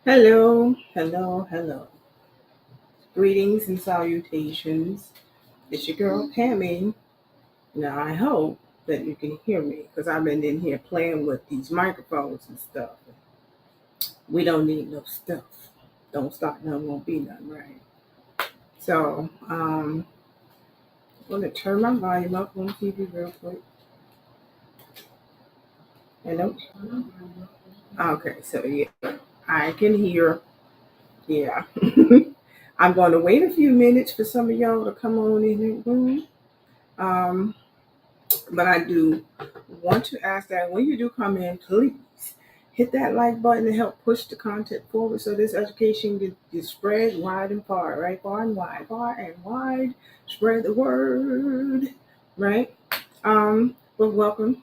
Hello, hello, hello. Greetings and salutations. It's your girl Pammie. Now I hope that you can hear me because I've been in here playing with these microphones and stuff. We don't need no stuff. Don't start none, won't be none, right? So, I'm gonna turn my volume up on TV real quick. Hello. Okay, so yeah, I can hear. Yeah. I'm going to wait a few minutes for some of y'all to come on in the room. Um, But I do want to ask that when you do come in, please hit that like button to help push the content forward so this education get spread wide and far, right? Far and wide, far and wide. Spread the word, right? But welcome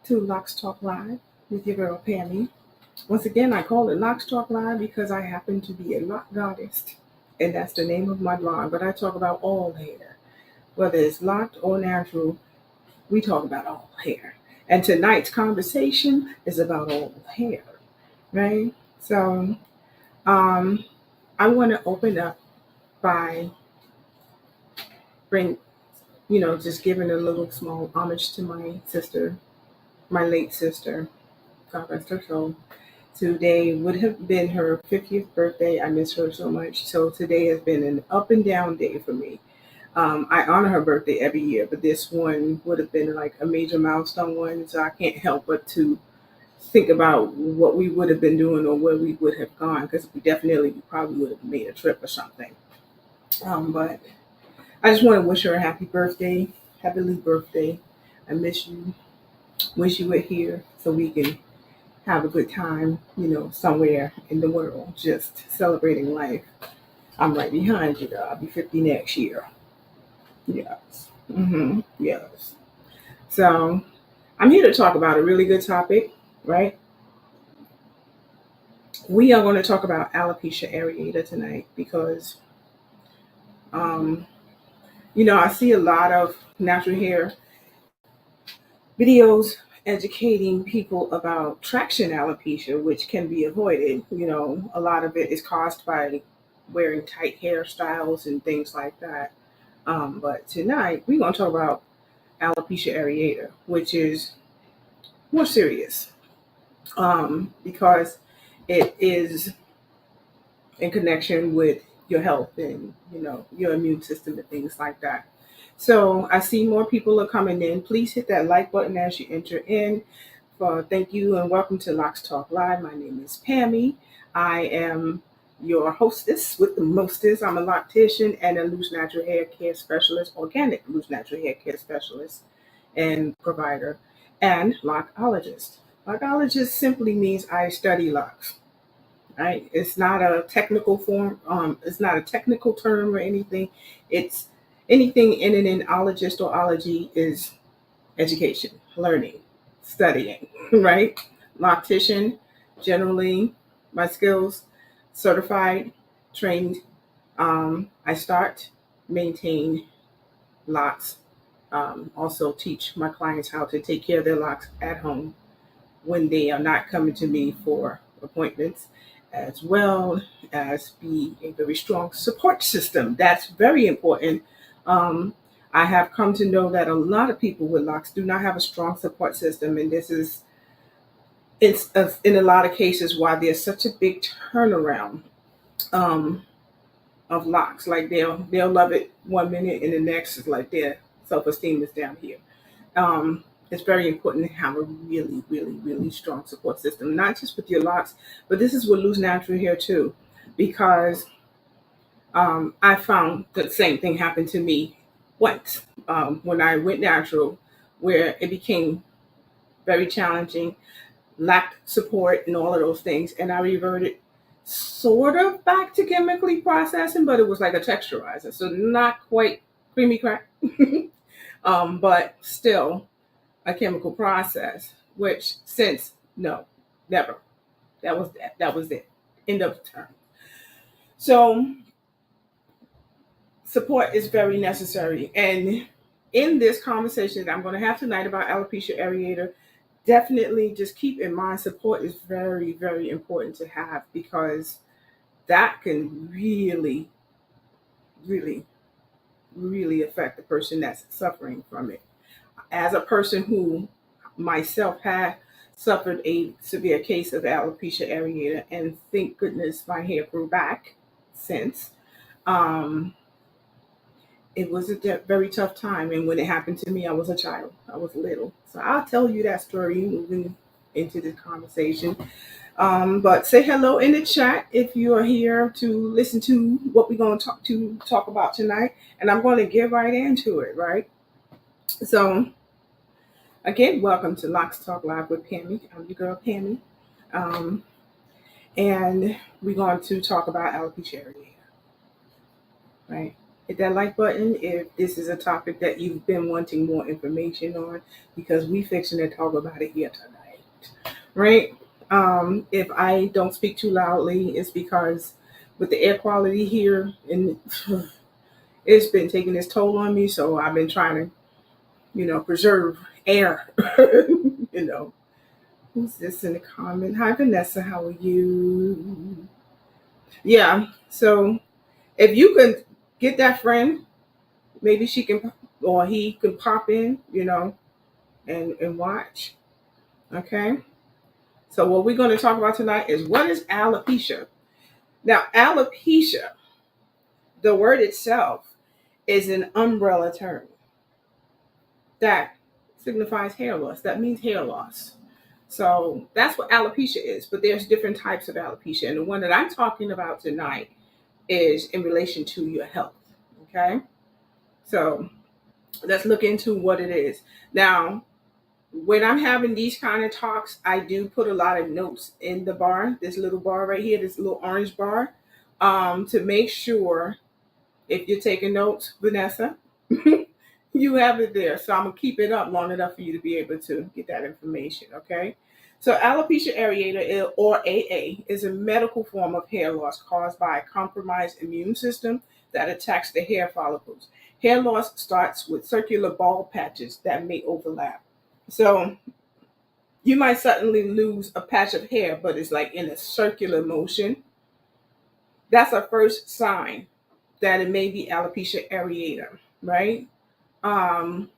to Locs Talk Live with your girl Pammie. Once again, I call it Locs Talk Live because I happen to be a lock goddess, and that's the name of my blog. But I talk about all hair, whether it's locked or natural. We talk about all hair. And tonight's conversation is about all hair, right? So um, I want to open up by bring, just giving a little small homage to my sister, my late sister, God rest her soul. Today would have been her 50th birthday. I miss her so much. So today has been an up and down day for me. I honor her birthday every year, but this one would have been like a major milestone one. So I can't help but to think about what we would have been doing or where we would have gone because we probably would have made a trip or something. But I just want to wish her a happy birthday, happy birthday. I miss you. Wish you were here so we can have a good time, somewhere in the world, just celebrating life. I'm right behind you, though. I'll be 50 next year. Yes. Yes. So I'm here to talk about a really good topic, right? We are going to talk about alopecia areata tonight because, um, I see a lot of natural hair videos educating people about traction alopecia, which can be avoided. A lot of it is caused by wearing tight hairstyles and things like that. But tonight we're going to talk about alopecia areata, which is more serious because it is in connection with your health and your immune system and things like that. So I see more people are coming in. Please hit that like button as you enter in. Thank you and welcome to Locs Talk Live. My name is Pammie. I am your hostess with the mostest. I'm a loctician and a loose natural hair care specialist, organic loose natural hair care specialist and provider, and lockologist. Lockologist simply means I study locks. Right? It's not a technical form. It's not a technical term or anything. It's anything in an ologist or ology is education, learning, studying, right? Loctician, generally, my skills, certified, trained. I start, maintain locks. Also teach my clients how to take care of their locks at home when they are not coming to me for appointments, as well as be a very strong support system. That's very important. Um, I have come to know that a lot of people with locks do not have a strong support system, and this is in a lot of cases why there's such a big turnaround um, of locks. Like they'll love it 1 minute, and the next is like their self esteem is down here. um, it's very important to have a really, really, really strong support system, not just with your locks, but this is with loose natural hair too, because I found the same thing happened to me once when I went natural, where it became very challenging, lacked support, and all of those things, and I reverted sort of back to chemically processing, but it was like a texturizer, so not quite creamy crack, but still a chemical process, which since no, never. That was that. That was it. End of term. So support is very necessary. And in this conversation that I'm going to have tonight about alopecia areata, definitely just keep in mind support is very, very important to have, because that can really, really, really affect the person that's suffering from it. As a person who myself had suffered a severe case of alopecia areata, and thank goodness my hair grew back since, um, it was a very tough time. And when it happened to me, I was a child, I was little. So I'll tell you that story moving into this conversation. But say hello in the chat if you are here to listen to what we're going to talk about tonight. And I'm going to get right into it, right? So, again, welcome to Locs Talk Live with Pammie. I'm your girl, Pammie. Um, and we're going to talk about alopecia areata, right? Hit that like button if this is a topic that you've been wanting more information on, because we fixing to talk about it here tonight, right? If I don't speak too loudly, it's because with the air quality here, and it's been taking its toll on me. So I've been trying to, preserve air. you know, Who's this in the comment? Hi, Vanessa. How are you? Yeah. So if you can get that friend, maybe she can or he can pop in, and watch. Okay. So what we're going to talk about tonight is, what is alopecia? Now, alopecia, the word itself, is an umbrella term that signifies hair loss. That means hair loss. So that's what alopecia is. But there's different types of alopecia. And the one that I'm talking about tonight is in relation to your health. Okay. So let's look into what it is. Now, when I'm having these kind of talks, I do put a lot of notes in the bar, this little bar right here, this little orange bar, to make sure, if you're taking notes, Vanessa, you have it there. So I'm gonna keep it up long enough for you to be able to get that information. Okay. So alopecia areata, or AA, is a medical form of hair loss caused by a compromised immune system that attacks the hair follicles. Hair loss starts with circular bald patches that may overlap. So you might suddenly lose a patch of hair, but it's like in a circular motion. That's a first sign that it may be alopecia areata, right? Um,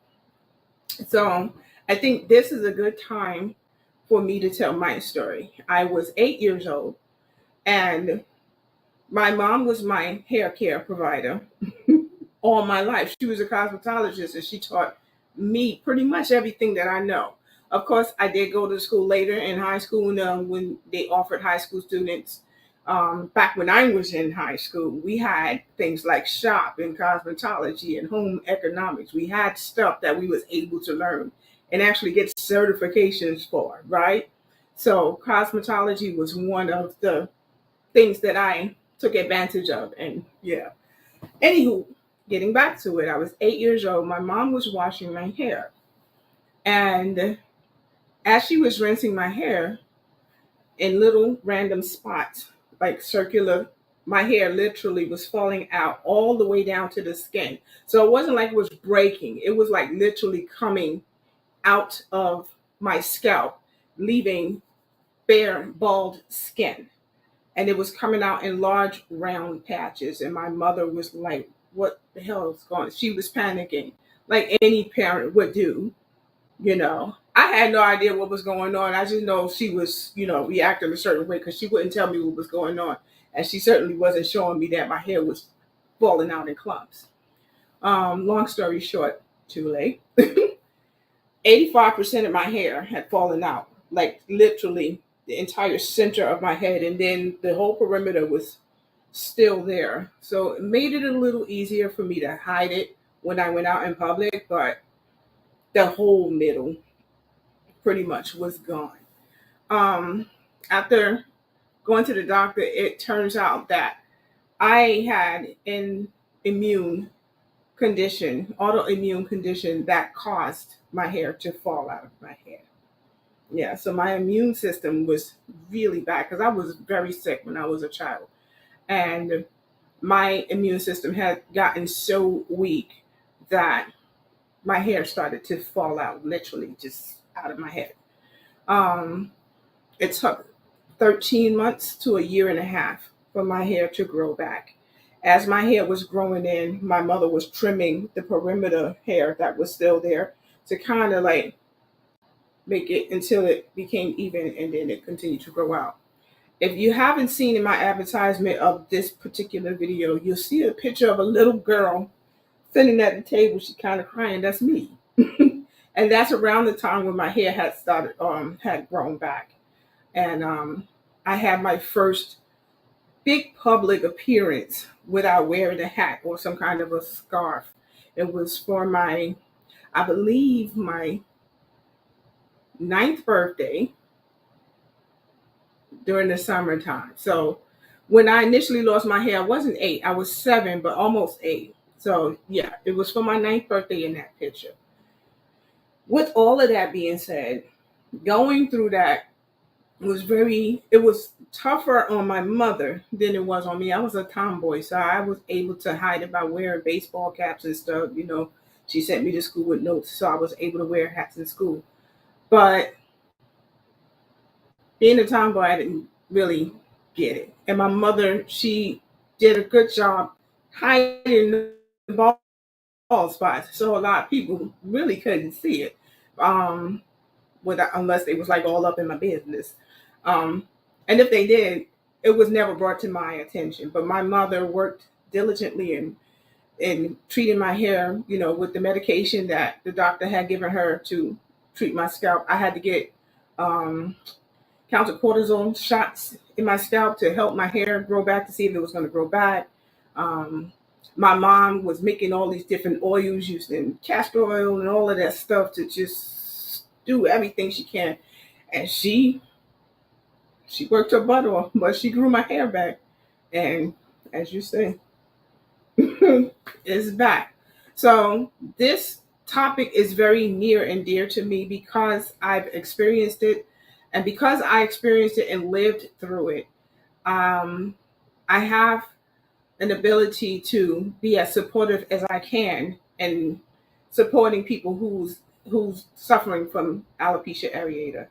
so I think this is a good time for me to tell my story. I was 8 years old, and my mom was my hair care provider all my life. She was a cosmetologist, and she taught me pretty much everything that I know. Of course, I did go to school later in high school, when they offered high school students. Back when I was in high school, we had things like shop and cosmetology and home economics. We had stuff that we was able to learn and actually get certifications for, right? So cosmetology was one of the things that I took advantage of, and yeah. Anywho, getting back to it, I was 8 years old. My mom was washing my hair. And as she was rinsing my hair in little random spots, like circular, my hair literally was falling out all the way down to the skin. So it wasn't like it was breaking, it was like literally coming out of my scalp, leaving bare, bald skin. And it was coming out in large round patches. And my mother was like, what the hell is going on? She was panicking, like any parent would do. I had no idea what was going on. I just know she was, reacting a certain way, because she wouldn't tell me what was going on. And she certainly wasn't showing me that my hair was falling out in clumps. Long story short, too late. 85% of my hair had fallen out, like literally the entire center of my head. And then the whole perimeter was still there. So it made it a little easier for me to hide it when I went out in public, but the whole middle pretty much was gone. After going to the doctor, it turns out that I had an immune autoimmune condition that caused my hair to fall out of my head. Yeah, so my immune system was really bad, because I was very sick when I was a child. And my immune system had gotten so weak that my hair started to fall out, literally just out of my head. Um, it took 13 months to a year and a half for my hair to grow back. As my hair was growing in, my mother was trimming the perimeter hair that was still there to kind of like make it until it became even, and then it continued to grow out. If you haven't seen in my advertisement of this particular video, you'll see a picture of a little girl sitting at the table. She kind of crying. That's me. And that's around the time when my hair had started had grown back. And I had my first big public appearance without wearing a hat or some kind of a scarf. It was for my, I believe, my ninth birthday during the summertime. So when I initially lost my hair, I wasn't 8, I was 7, but almost 8. So yeah, it was for my ninth birthday in that picture. With all of that being said, going through that it was tougher on my mother than it was on me. I was a tomboy, so I was able to hide it by wearing baseball caps and stuff. She sent me to school with notes, so I was able to wear hats in school. But being a tomboy, I didn't really get it. And my mother, she did a good job hiding the bald spots, so a lot of people really couldn't see it, um, unless they was like all up in my business. Um, and if they did, it was never brought to my attention. But my mother worked diligently in treating my hair, with the medication that the doctor had given her to treat my scalp. I had to get um, counter cortisone shots in my scalp to help my hair grow back to see if it was going to grow back. Um, my mom was making all these different oils using castor oil and all of that stuff to just do everything she can. And she worked her butt off, but she grew my hair back. And as you say, it's back. So this topic is very near and dear to me because I've experienced it, and because I experienced it and lived through it. Um, I have an ability to be as supportive as I can and supporting people who's suffering from alopecia areata.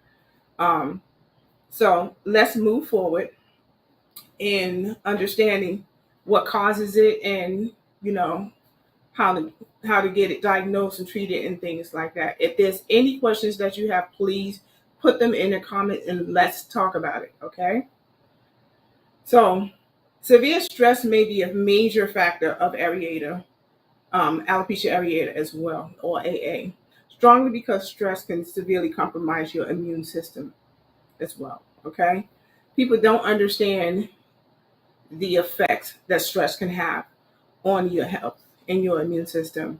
Um, so let's move forward in understanding what causes it, and you know how to how to get it diagnosed and treated and things like that. If there's any questions that you have, please put them in the comments and let's talk about it. Okay. So severe stress may be a major factor of areata, alopecia areata as well, or AA. Strongly because stress can severely compromise your immune system as well. Okay. People don't understand the effects that stress can have on your health and your immune system.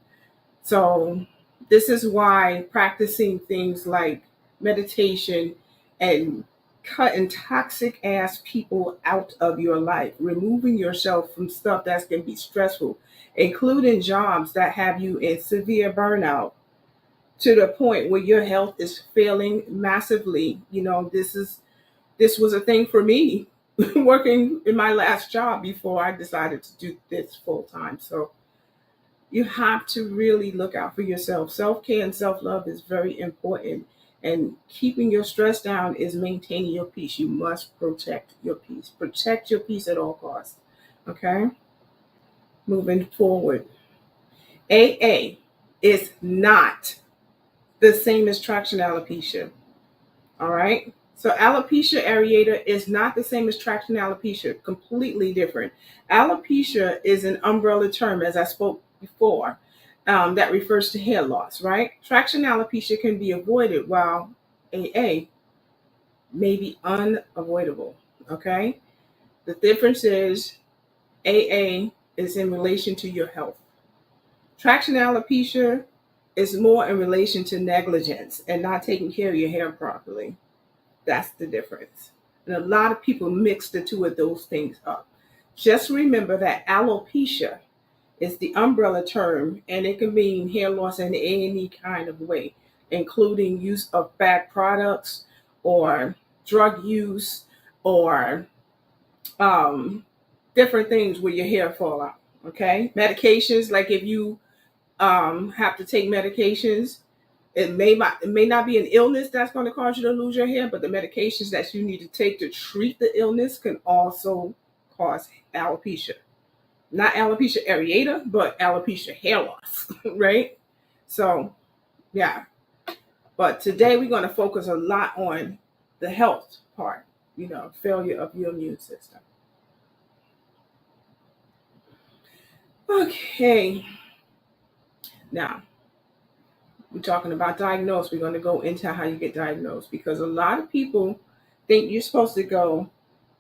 So, this is why practicing things like meditation and cutting toxic ass people out of your life, removing yourself from stuff that's going to be stressful, including jobs that have you in severe burnout to the point where your health is failing massively. This was a thing for me working in my last job before I decided to do this full time. So you have to really look out for yourself. Self care and self love is very important. And keeping your stress down is maintaining your peace. You must protect your peace. Protect your peace at all costs. Okay? Moving forward. AA is not the same as traction alopecia. All right. So alopecia areata is not the same as traction alopecia, completely different. Alopecia is an umbrella term, as I spoke before, that refers to hair loss, right? Traction alopecia can be avoided while AA may be unavoidable. Okay. The difference is AA is in relation to your health. Traction alopecia is more in relation to negligence and not taking care of your hair properly. That's the difference. And a lot of people mix the two of those things up. Just remember that alopecia is the umbrella term, and it can mean hair loss in any kind of way, including use of bad products or drug use or um, different things where your hair fall out. Okay, medications, like if you have to take medications, It may not be an illness that's going to cause you to lose your hair, but the medications that you need to take to treat the illness can also cause alopecia. Not alopecia areata, but alopecia hair loss, right? So, yeah. But today we're going to focus a lot on the health part, failure of your immune system. Okay. Now, we're talking about diagnosed. We're going to go into how you get diagnosed because a lot of people think you're supposed to go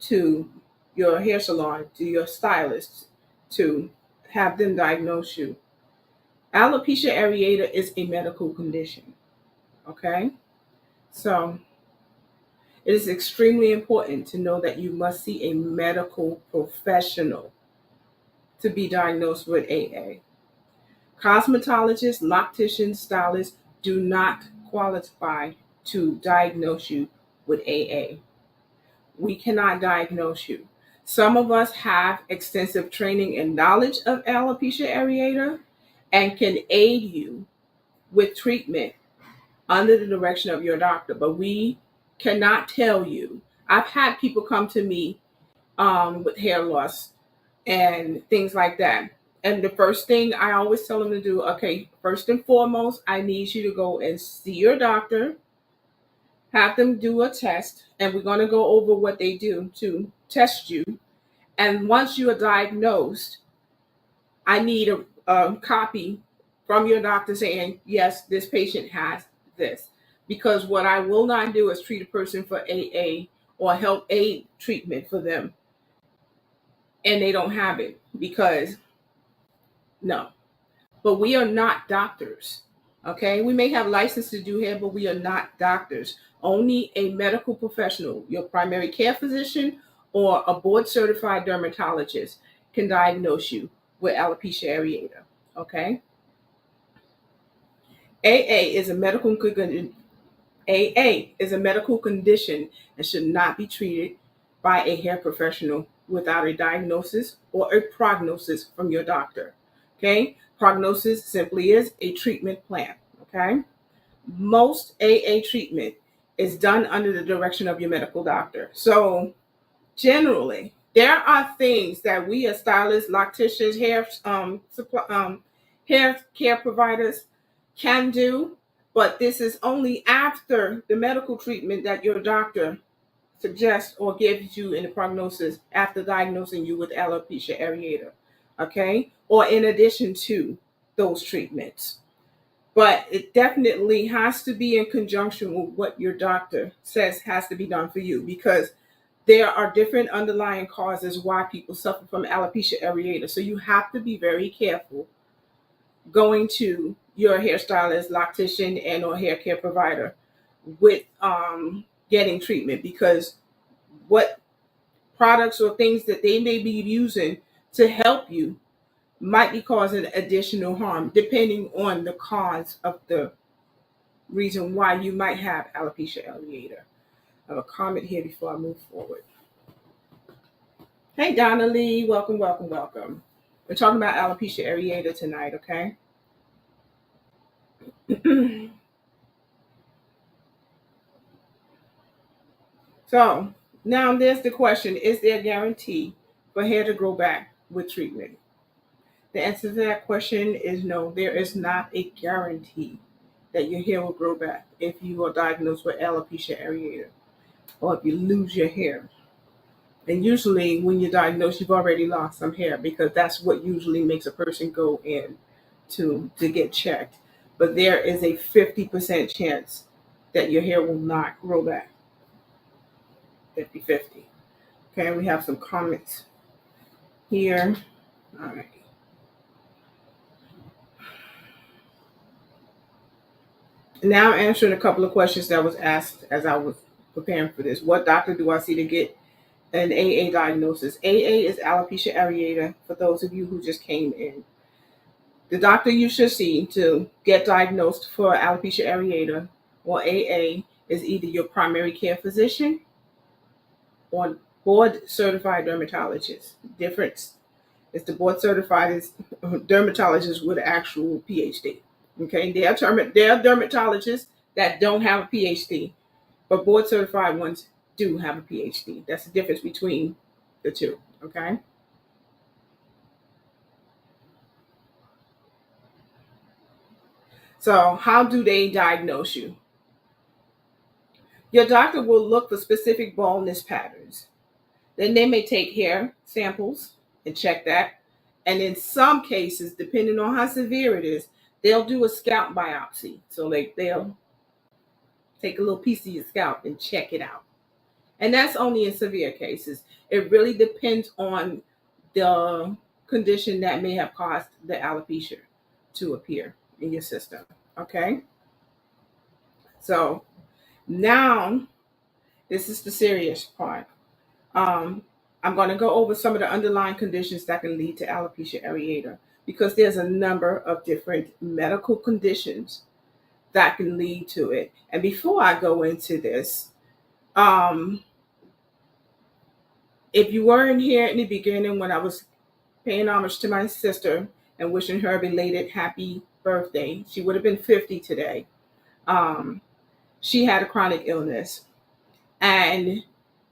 to your hair salon, to your stylist, to have them diagnose you. Alopecia areata is a medical condition. Okay? So it is extremely important to know that you must see a medical professional to be diagnosed with AA. Cosmetologists, locticians, stylists do not qualify to diagnose you with AA. We cannot diagnose you. Some of us have extensive training and knowledge of alopecia areata and can aid you with treatment under the direction of your doctor, but we cannot tell you. I've had people come to me with hair loss and things like that. And the first thing I always tell them to do, okay, first and foremost, I need you to go and see your doctor, have them do a test, and we're going to go over what they do to test you. And once you are diagnosed, I need a copy from your doctor saying, yes, this patient has this. Because what I will not do is treat a person for AA or help aid treatment for them and they don't have it because no. But we are not doctors. Okay, we may have license to do hair, but we are not doctors. Only a medical professional, your primary care physician or a board certified dermatologist can diagnose you with alopecia areata. Okay, AA is a medical condition. AA is a medical condition and should not be treated by a hair professional without a diagnosis or a prognosis from your doctor. Okay? Prognosis simply is a treatment plan. Okay? Most AA treatment is done under the direction of your medical doctor. So, generally, there are things that we as stylists, locticians, hair care providers can do, but this is only after the medical treatment that your doctor suggests or gives you in the prognosis after diagnosing you with alopecia areata, okay? Or in addition to those treatments. But it definitely has to be in conjunction with what your doctor says has to be done for you because there are different underlying causes why people suffer from alopecia areata. So you have to be very careful going to your hairstylist, loctician, and or hair care provider with getting treatment because what products or things that they may be using to help you might be causing additional harm depending on the cause of the reason why you might have alopecia areata. I have a comment here before I move forward. Hey, Donna Lee, welcome, welcome, welcome. We're talking about alopecia areata tonight, okay? So now there's the question, is there a guarantee for hair to grow back with treatment? The answer to that question is no, there is not a guarantee that your hair will grow back if you are diagnosed with alopecia areata or if you lose your hair. And usually when you're diagnosed, you've already lost some hair because that's what usually makes a person go in to get checked. But there is a 50% chance that your hair will not grow back. 50-50. Okay, we have some comments here. All right. Now I'm answering a couple of questions that was asked as I was preparing for this. What doctor do I see to get an AA diagnosis? AA is alopecia areata for those of you who just came in. The doctor you should see to get diagnosed for alopecia areata or AA is either your primary care physician or board certified dermatologist. Difference is the board certified is dermatologist with actual PhD. Okay, there are dermatologists that don't have a PhD, but board certified ones do have a PhD. That's the difference between the two. Okay, so how do they diagnose you? Your doctor will look for specific baldness patterns. Then they may take hair samples and check that. And in some cases, depending on how severe it is, they'll do a scalp biopsy. So they'll take a little piece of your scalp and check it out. And that's only in severe cases. It really depends on the condition that may have caused the alopecia to appear in your system. Okay. So now this is the serious part. Um, I'm going to go over some of the underlying conditions that can lead to alopecia areata because there's a number of different medical conditions that can lead to it. And before I go into this, um, if you weren't here in the beginning when I was paying homage to my sister and wishing her a belated happy birthday, she would have been 50 today. Um, she had a chronic illness and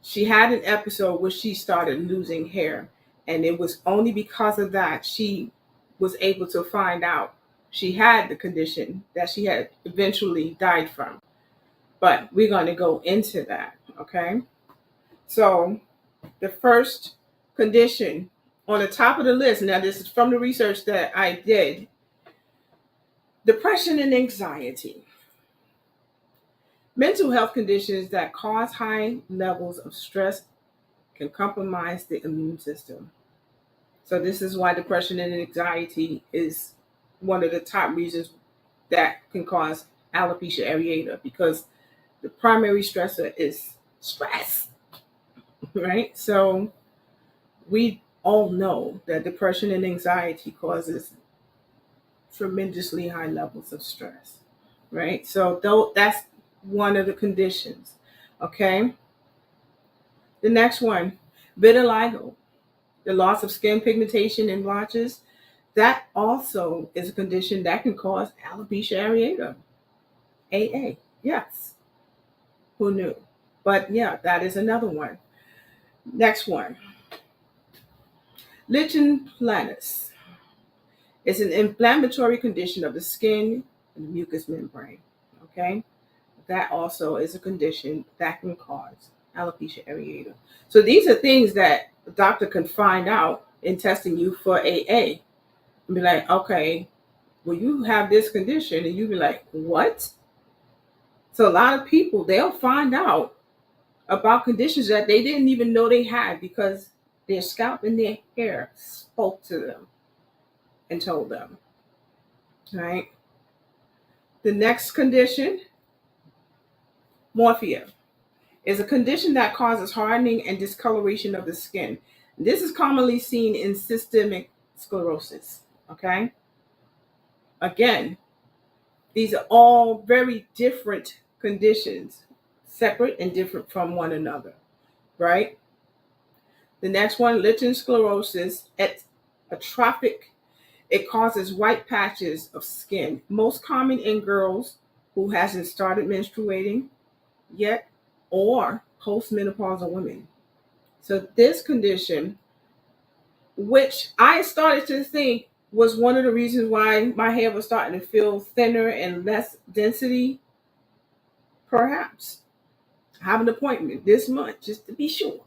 she had an episode where she started losing hair. And it was only because of that she was able to find out she had the condition that she had eventually died from. But we're going to go into that, okay? So, the first condition on the top of the list, now this is from the research that I did, depression and anxiety. Mental health conditions that cause high levels of stress can compromise the immune system. So this is why depression and anxiety is one of the top reasons that can cause alopecia areata because the primary stressor is stress, right? So we all know that depression and anxiety causes tremendously high levels of stress, right? So though that's one of the conditions. Okay. The next one, vitiligo, the loss of skin pigmentation in blotches. That also is a condition that can cause alopecia areata. AA. Yes. Who knew? But yeah, that is another one. Next one. Lichen planus. It's an inflammatory condition of the skin and the mucous membrane. Okay. That also is a condition that can cause alopecia areata. So these are things that the doctor can find out in testing you for AA and be like, okay, well, you have this condition, and you be like, what? So a lot of people, they'll find out about conditions that they didn't even know they had because their scalp and their hair spoke to them and told them, right? The next condition, morphia, is a condition that causes hardening and discoloration of the skin. This is commonly seen in systemic sclerosis, okay? Again, these are all very different conditions, separate and different from one another, right? The next one, lichen sclerosis, it's atrophic. It causes white patches of skin, most common in girls who hasn't started menstruating yet or postmenopausal women. So this condition, which I started to think was one of the reasons why my hair was starting to feel thinner and less density, perhaps I have an appointment this month just to be sure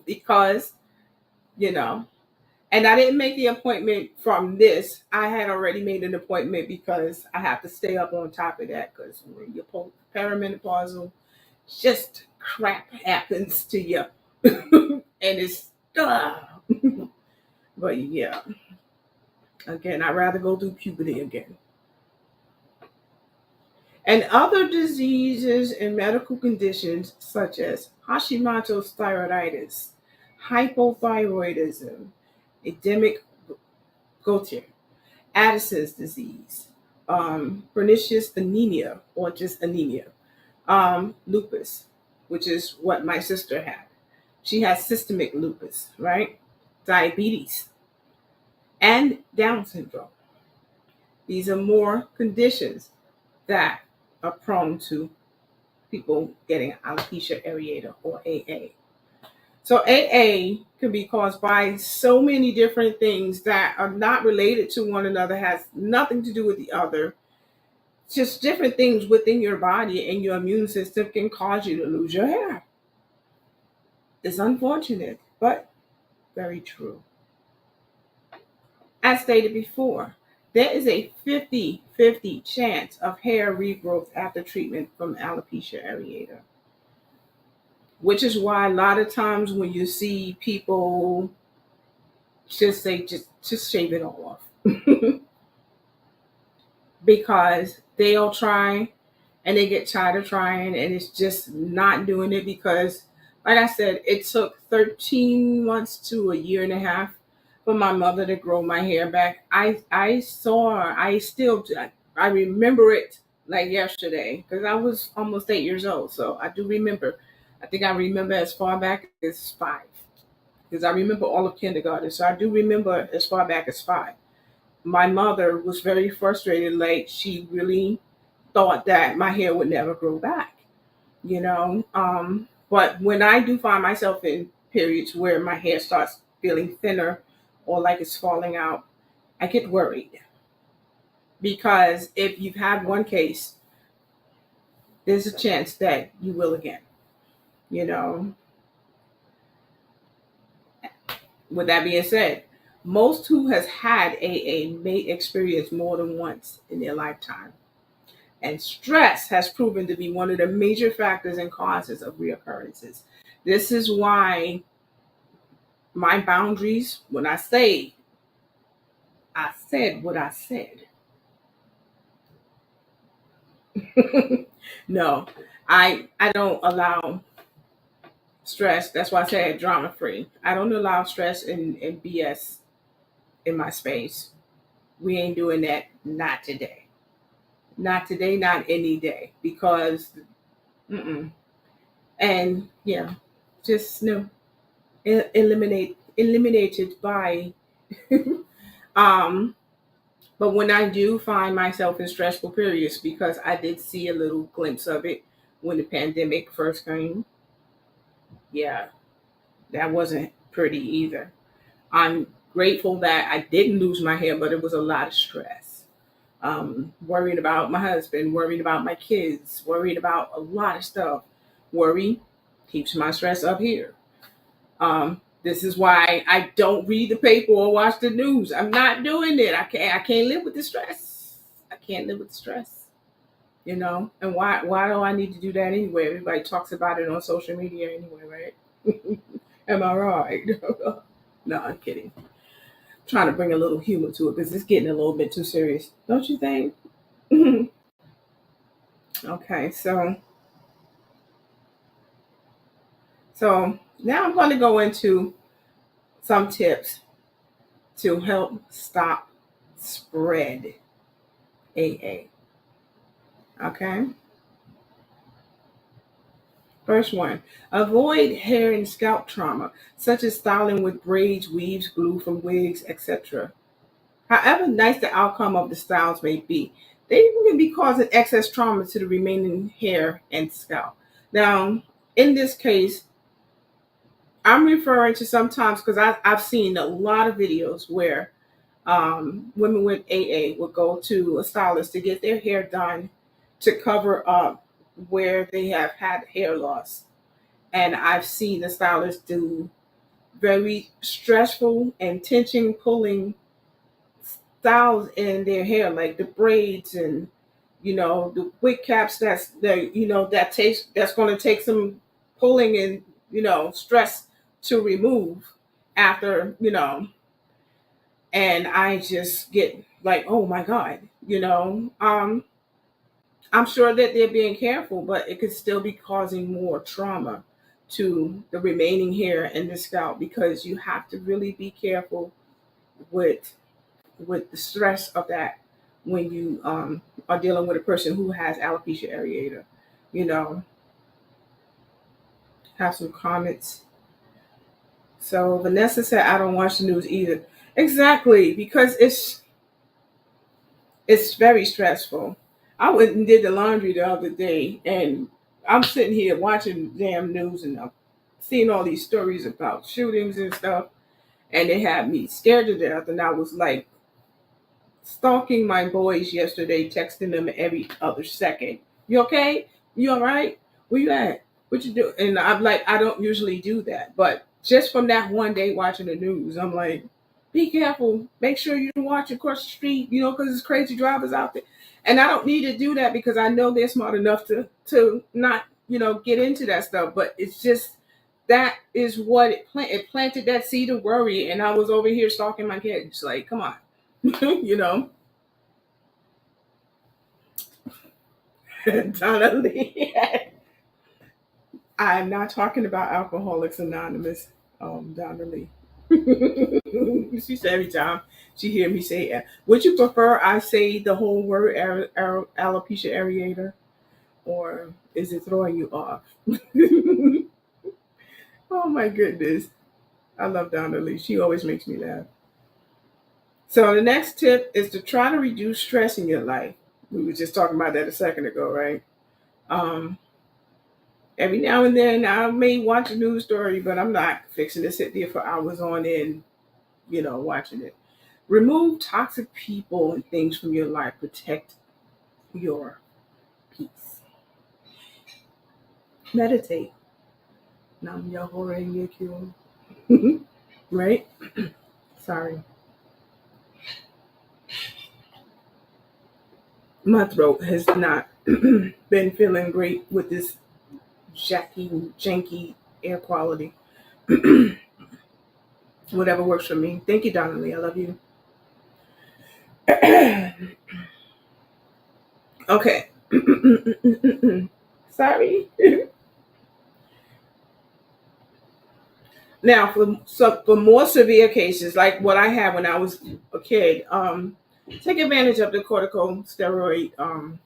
because, you know, and I didn't make the appointment from this. I had already made an appointment because I have to stay up on top of that because when you're perimenopausal, just crap happens to you. And it's, but yeah, again, I'd rather go through puberty again. And other diseases and medical conditions such as Hashimoto's thyroiditis, hypothyroidism, endemic goiter, Addison's disease, pernicious anemia or just anemia, lupus, which is what my sister had. She has systemic lupus, right? Diabetes and Down syndrome. These are more conditions that are prone to people getting alopecia areata or AA. So AA can be caused by so many different things that are not related to one another, has nothing to do with the other. Just different things within your body and your immune system can cause you to lose your hair. It's unfortunate, but very true. As stated before, there is a 50-50 chance of hair regrowth after treatment from alopecia areata, which is why a lot of times when you see people just say, just shave it all off. Because they'll try and they get tired of trying and it's just not doing it because, like I said, it took 13 months to a year and a half for my mother to grow my hair back. I saw her, I remember it like yesterday because I was almost 8 years old. So I do remember. I think I remember as far back as 5 because I remember all of kindergarten. So I do remember as far back as 5. My mother was very frustrated. Like she really thought that my hair would never grow back, you know. But when I do find myself in periods where my hair starts feeling thinner or like it's falling out, I get worried because if you've had one case, there's a chance that you will again, you know. With that being said, most who has had AA may experience more than once in their lifetime. And stress has proven to be one of the major factors and causes of reoccurrences. This is why my boundaries, when I said what I said. No, I don't allow stress. That's why I said drama free. I don't allow stress and BS in my space. We ain't doing that. Not today. Not today. Not any day. Because, mm-mm. And yeah, just no. Eliminated by um but when I do find myself in stressful periods, because I did see a little glimpse of it when the pandemic first came, yeah, that wasn't pretty either. I'm grateful that I didn't lose my hair, but it was a lot of stress. Worrying about my husband, worrying about my kids, worrying about a lot of stuff. Worry keeps my stress up here. This is why I don't read the paper or watch the news. I'm not doing it. I can't live with the stress. I can't live with the stress. You know? And why do I need to do that anyway? Everybody talks about it on social media anyway, right? Am I right? No, I'm kidding. Trying to bring a little humor to it because it's getting a little bit too serious. Don't you think? Okay, so now I'm going to go into some tips to help stop spread AA. Okay. First one, avoid hair and scalp trauma, such as styling with braids, weaves, glue from wigs, etc. However nice the outcome of the styles may be, they can be causing excess trauma to the remaining hair and scalp. Now, in this case, I'm referring to sometimes because I've seen a lot of videos where women with AA would go to a stylist to get their hair done to cover up where they have had hair loss. And I've seen the stylists do very stressful and tension pulling styles in their hair, like the braids and the wig caps. That's going to take some pulling and stress to remove after. And I just get like, oh my god, I'm sure that they're being careful, but it could still be causing more trauma to the remaining hair and the scalp because you have to really be careful with the stress of that when you are dealing with a person who has alopecia areata. You know, have some comments. So Vanessa said, "I don't watch the news either." Exactly, because It's very stressful. I went and did the laundry the other day, and I'm sitting here watching damn news, and I'm seeing all these stories about shootings and stuff, and it had me scared to death. And I was like stalking my boys yesterday, texting them every other second. You okay? You all right? Where you at? What you do? And I'm like, I don't usually do that, but just from that one day watching the news, I'm like, be careful. Make sure you watch across the street, because there's crazy drivers out there. And I don't need to do that because I know they're smart enough to not, get into that stuff. But it's just that is what it planted that seed of worry, and I was over here stalking my kids. Like, come on, you know. Donna Lee. I'm not talking about Alcoholics Anonymous, Donna Lee. She said every time she hear me say it. Would you prefer I say the whole word alopecia areata, or is it throwing you off? Oh my goodness. I love Donna Lee. She always makes me laugh. So the next tip is to try to reduce stress in your life. We were just talking about that a second ago, right? Um, every now and then I may watch a news story, but I'm not fixing to sit there for hours on end, watching it. Remove toxic people and things from your life. Protect your peace. Meditate. Nam Myoho Renge Kyo. Right? Sorry. My throat has not been feeling great with this janky air quality. Whatever works for me. Thank you, Donna Lee. I love you. Okay. Sorry. Now, for more severe cases, like what I had when I was a kid, take advantage of the corticosteroid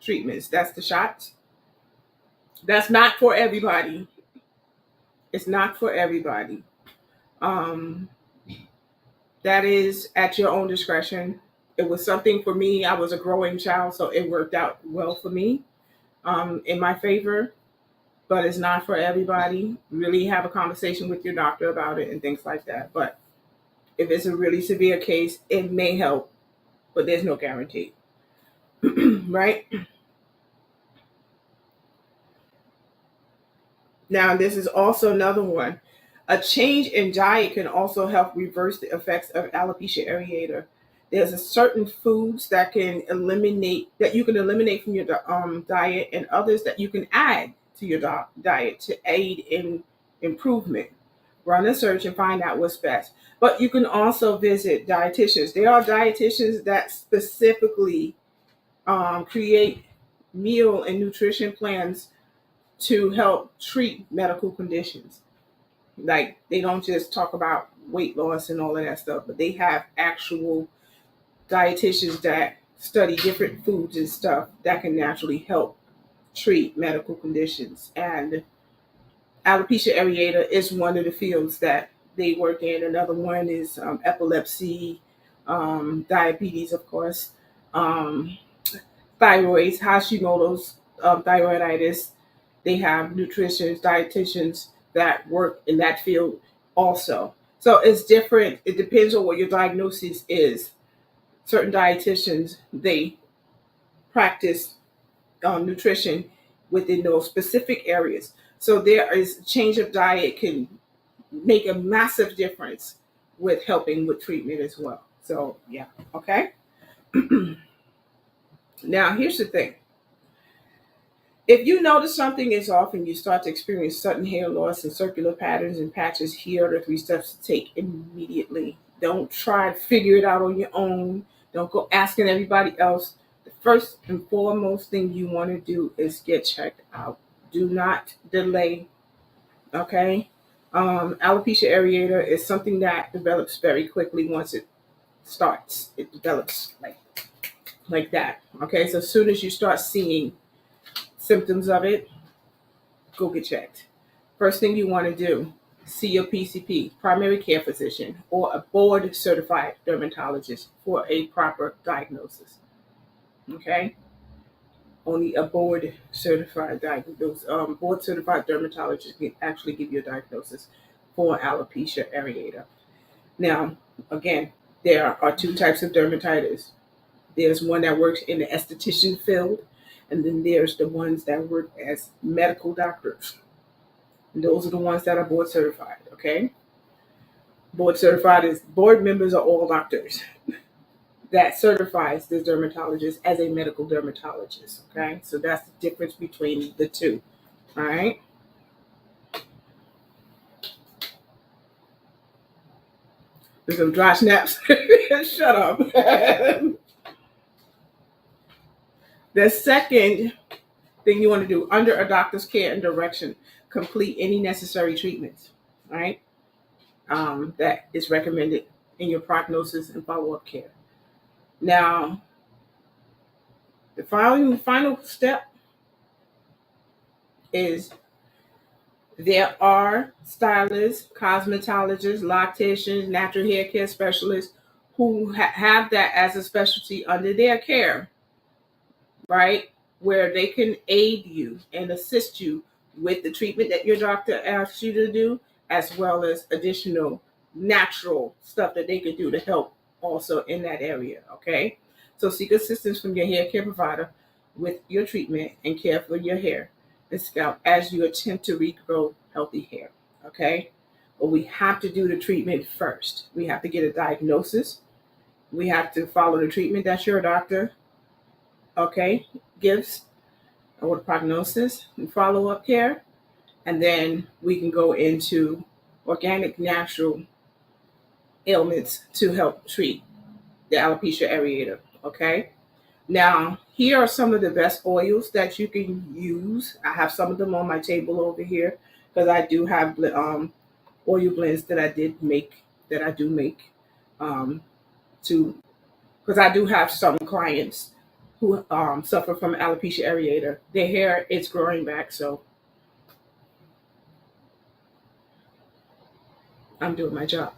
treatments. That's the shots. That's not for everybody. It's not for everybody. Um, that is at your own discretion. It was something for me. I was a growing child, so it worked out well for me, in my favor. But it's not for everybody. Really have a conversation with your doctor about it and things like that. But if it's a really severe case, it may help, but there's no guarantee, right? Now, this is also another one. A change in diet can also help reverse the effects of alopecia areata. There's a certain foods that you can eliminate from your diet, and others that you can add to your diet to aid in improvement. Run a search and find out what's best. But you can also visit dietitians. There are dietitians that specifically create meal and nutrition plans to help treat medical conditions. Like, they don't just talk about weight loss and all of that stuff, but they have actual dietitians that study different foods and stuff that can naturally help treat medical conditions. And alopecia areata is one of the fields that they work in. Another one is epilepsy, diabetes, of course, um, thyroids, Hashimoto's, thyroiditis. They have nutritionists, dietitians that work in that field also. So it's different. It depends on what your diagnosis is. Certain dietitians, they practice nutrition within those specific areas. So there is change of diet can make a massive difference with helping with treatment as well. So yeah, okay. Now here's the thing. If you notice something is off and you start to experience sudden hair loss and circular patterns and patches, here are the 3 steps to take immediately. Don't try to figure it out on your own. Don't go asking everybody else. The first and foremost thing you want to do is get checked out. Do not delay. Okay? Alopecia areata is something that develops very quickly once it starts. It develops like that. Okay? So as soon as you start seeing symptoms of it, go get checked. First thing you want to do, see your PCP, primary care physician, or a board certified dermatologist for a proper diagnosis. Okay, only a board certified diagnosis, board certified dermatologist can actually give you a diagnosis for alopecia areata. Now, again, there are two types of dermatitis. There's one that works in the esthetician field, and then there's the ones that work as medical doctors. And those are the ones that are board certified. Okay, board certified is board members are all doctors that certifies the dermatologist as a medical dermatologist. Okay, so that's the difference between the two. All right. There's some dry snaps. Shut up. The second thing you want to do under a doctor's care and direction, complete any necessary treatments. All right. That is recommended in your prognosis and follow-up care. Now, the final step is there are stylists, cosmetologists, locticians, natural hair care specialists who have that as a specialty under their care, right? Where they can aid you and assist you with the treatment that your doctor asks you to do, as well as additional natural stuff that they can do to help also in that area. Okay. So seek assistance from your hair care provider with your treatment and care for your hair and scalp as you attempt to regrow healthy hair. Okay. But we have to do the treatment first. We have to get a diagnosis. We have to follow the treatment that your doctor, okay, gives or prognosis and follow up care. And then we can go into organic, natural ailments to help treat the alopecia areata. Okay. Now, here are some of the best oils that you can use. I have some of them on my table over here because I do have oil blends that I do make um, to because I do have some clients who suffer from alopecia areata. Their hair is growing back, so I'm doing my job.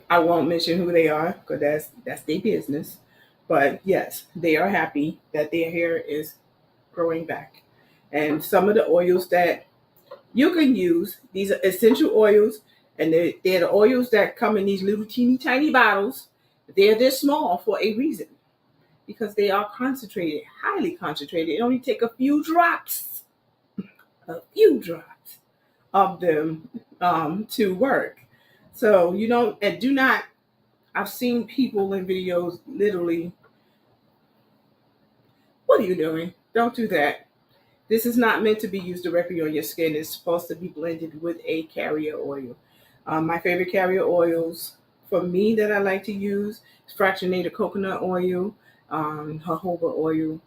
I won't mention who they are because that's their business. But yes, they are happy that their hair is growing back. And some of the oils that you can use, these are essential oils, and they're the oils that come in these little teeny tiny bottles. They're this small for a reason because they are concentrated, highly concentrated. It only take a few drops of them to work. So you don't and do not. I've seen people in videos literally. What are you doing? Don't do that. This is not meant to be used directly on your skin. It's supposed to be blended with a carrier oil. My favorite carrier oils for me that I like to use is fractionated coconut oil, jojoba oil.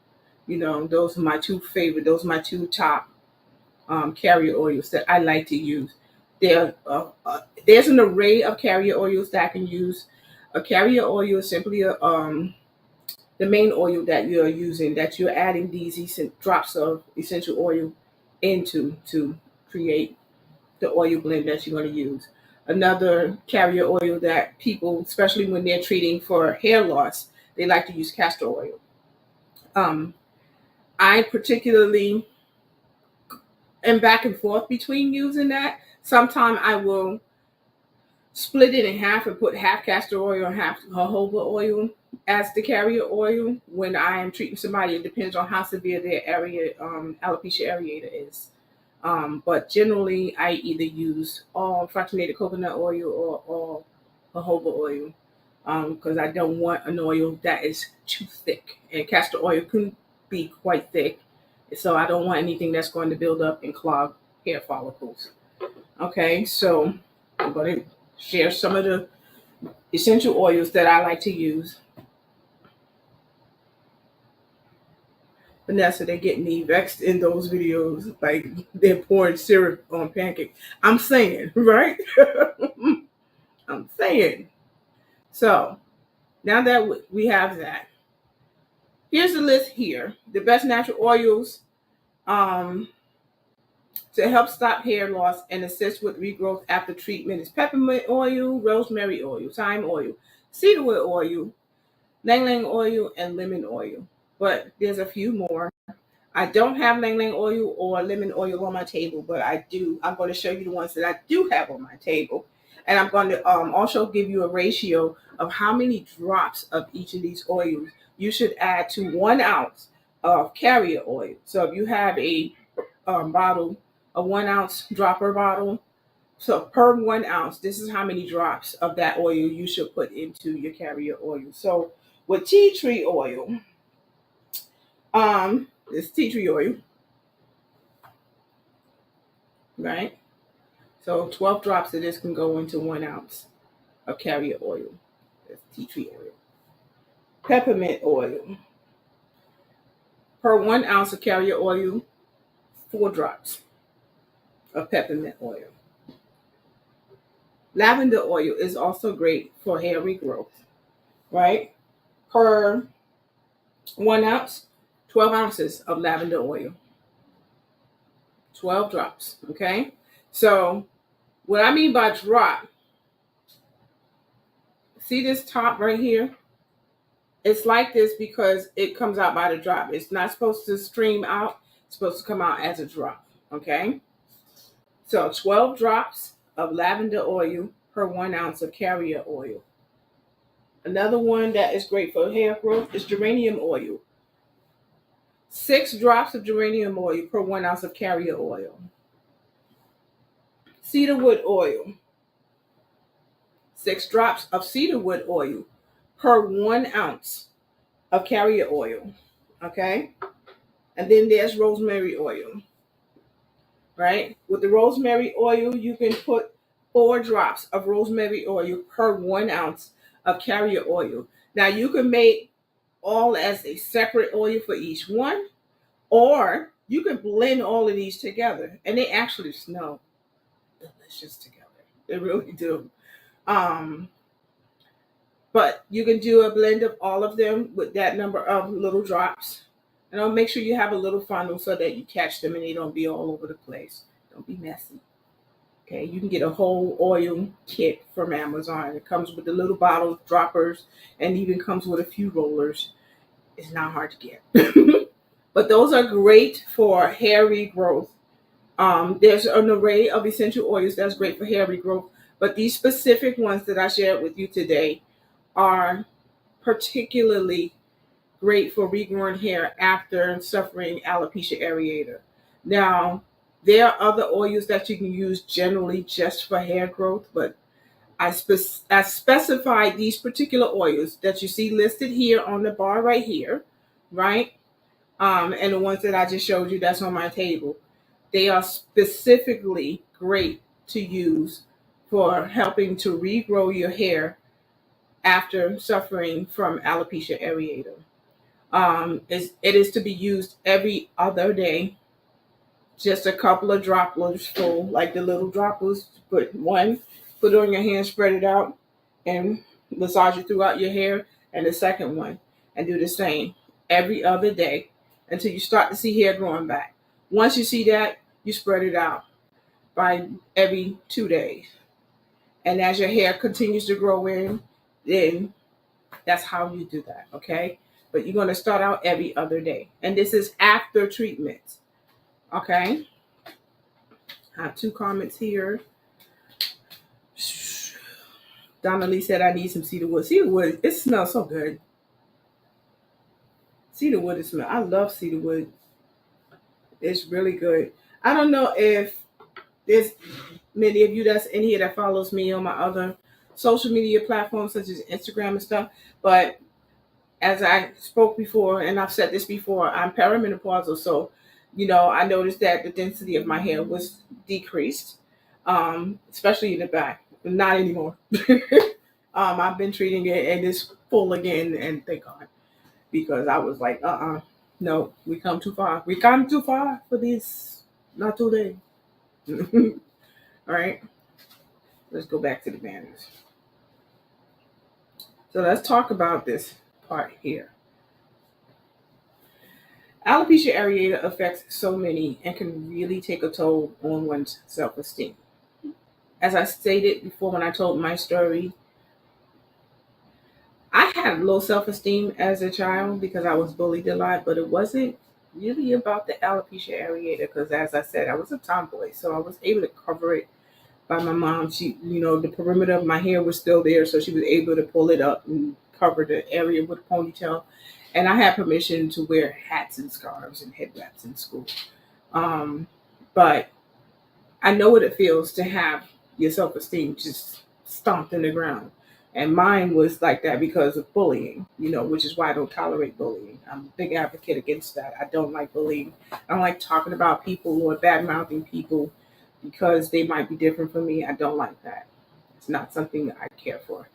You know, those are my two favorite. Those are my two top carrier oils that I like to use. There's an array of carrier oils that I can use. A carrier oil is simply the main oil that you're using, that you're adding these drops of essential oil into to create the oil blend that you're going to use. Another carrier oil that people, especially when they're treating for hair loss, they like to use castor oil. Um, I particularly am back and forth between using that. Sometimes I will split it in half and put half castor oil and half jojoba oil as the carrier oil when I am treating somebody. It depends on how severe their alopecia areata is. But generally, I either use all fractionated coconut oil or all jojoba oil because I don't want an oil that is too thick. And castor oil can be quite thick, so I don't want anything that's going to build up and clog hair follicles. Okay, so I'm going to share some of the essential oils that I like to use. Vanessa, they're getting me vexed in those videos, like they're pouring syrup on pancakes. I'm saying, right? I'm saying. So now that we have that, here's the list here. The best natural oils um, to help stop hair loss and assist with regrowth after treatment is peppermint oil, rosemary oil, thyme oil, cedarwood oil, Lang Lang oil and lemon oil. But there's a few more. I don't have Lang Lang oil or lemon oil on my table, but I do. I'm going to show you the ones that I do have on my table. And I'm going to also give you a ratio of how many drops of each of these oils you should add to 1 ounce of carrier oil. So if you have a bottle, a 1 ounce dropper bottle, so per 1 ounce, this is how many drops of that oil you should put into your carrier oil. So with tea tree oil, it's tea tree oil, right? So 12 drops of this can go into 1 ounce of carrier oil. That's tea tree oil. Peppermint oil. Per 1 ounce of carrier oil, 4 drops of peppermint oil. Lavender oil is also great for hair regrowth, right? Per 1 ounce, 12 ounces of lavender oil. 12 drops, okay? So what I mean by drop, see this top right here? It's like this because it comes out by the drop. It's not supposed to stream out. It's supposed to come out as a drop, okay? So 12 drops of lavender oil per 1 ounce of carrier oil. Another one that is great for hair growth is geranium oil. 6 drops of geranium oil per 1 ounce of carrier oil. Cedarwood oil. 6 drops of cedarwood oil per 1 ounce of carrier oil. Okay? And then there's rosemary oil. Right? With the rosemary oil, you can put 4 drops of rosemary oil per 1 ounce of carrier oil. Now you can make all as a separate oil for each one, or you can blend all of these together, and they actually smell delicious together. They really do. Um, but you can do a blend of all of them with that number of little drops. And I'll make sure you have a little funnel so that you catch them and they don't be all over the place. Don't be messy. Okay, you can get a whole oil kit from Amazon. It comes with the little bottle droppers and even comes with a few rollers. It's not hard to get. But those are great for hair regrowth. There's an array of essential oils that's great for hair regrowth, but these specific ones that I shared with you today are particularly great for regrowing hair after suffering alopecia areata. Now, there are other oils that you can use generally just for hair growth, but I specified these particular oils that you see listed here on the bar right here, right? And the ones that I just showed you that's on my table. They are specifically great to use for helping to regrow your hair after suffering from alopecia areata. It is to be used every other day. Just a couple of droplets full, like the little droplets. Put one, put it on your hand, spread it out, and massage it throughout your hair. And the second one, and do the same every other day until you start to see hair growing back. Once you see that, you spread it out by every 2 days. And as your hair continues to grow in, then that's how you do that, okay? But you're going to start out every other day. And this is after treatment, okay? I have 2 comments here. Donna Lee said, I need some cedarwood. Cedarwood, it smells so good. Cedarwood, I love cedarwood. It's really good. I don't know if there's many of you that's in here that follows me on my other social media platforms such as Instagram and stuff, but as I spoke before, and I've said this before, I'm perimenopausal, so I noticed that the density of my hair was decreased, especially in the back. Not anymore. I've been treating it, and it's full again, and thank God, because I was like, no, we come too far. We come too far for this. Not today. All right, let's go back to the manners. So let's talk about this part here. Alopecia areata affects so many and can really take a toll on one's self esteem. As I stated before when I told my story, I had low self esteem as a child because I was bullied a lot, but it wasn't really about the alopecia areata because, as I said, I was a tomboy, so I was able to cover it by my mom. She, the perimeter of my hair was still there, so she was able to pull it up and cover the area with a ponytail. And I had permission to wear hats and scarves and head wraps in school. Um, but I know what it feels to have your self esteem just stomped in the ground. And mine was like that because of bullying, which is why I don't tolerate bullying. I'm a big advocate against that. I don't like bullying. I don't like talking about people or bad mouthing people because they might be different from me. I don't like that. It's not something that I care for,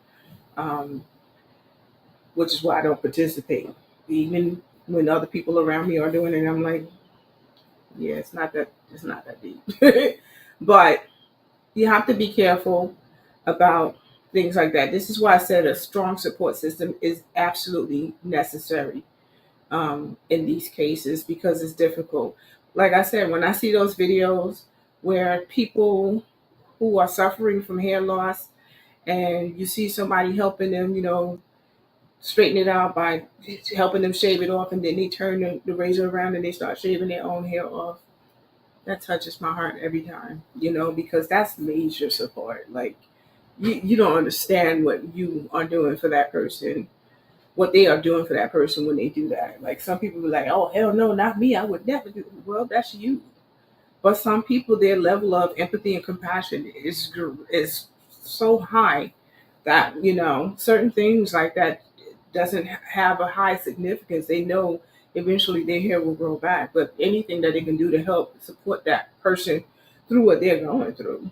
um, which is why I don't participate. Even when other people around me are doing it, I'm like, yeah, it's not that deep. But you have to be careful about things like that. This is why I said a strong support system is absolutely necessary in these cases because it's difficult. Like I said, when I see those videos where people who are suffering from hair loss and you see somebody helping them, straighten it out by helping them shave it off, and then they turn the razor around and they start shaving their own hair off, that touches my heart every time, because that's major support. Like, you don't understand what you are doing for that person, what they are doing for that person when they do that. Like, some people be like, oh, hell no, not me. I would never do. Well, that's you. But some people, their level of empathy and compassion is so high that, certain things like that doesn't have a high significance. They know eventually their hair will grow back. But anything that they can do to help support that person through what they're going through,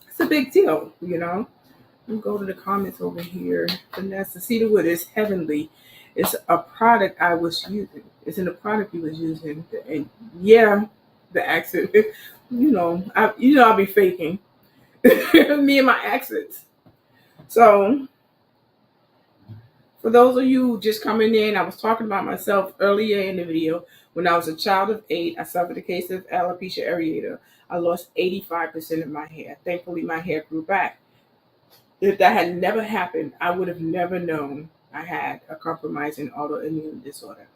it's a big deal. Let me go to the comments over here. Vanessa, cedarwood is heavenly. It's a product I was using. Isn't a product he was using. And yeah, the accent. I'll be faking me and my accents. So for those of you just coming in, I was talking about myself earlier in the video. When I was a child of 8, I suffered a case of alopecia areata. I lost 85% of my hair. Thankfully, my hair grew back. If that had never happened, I would have never known I had a compromising autoimmune disorder.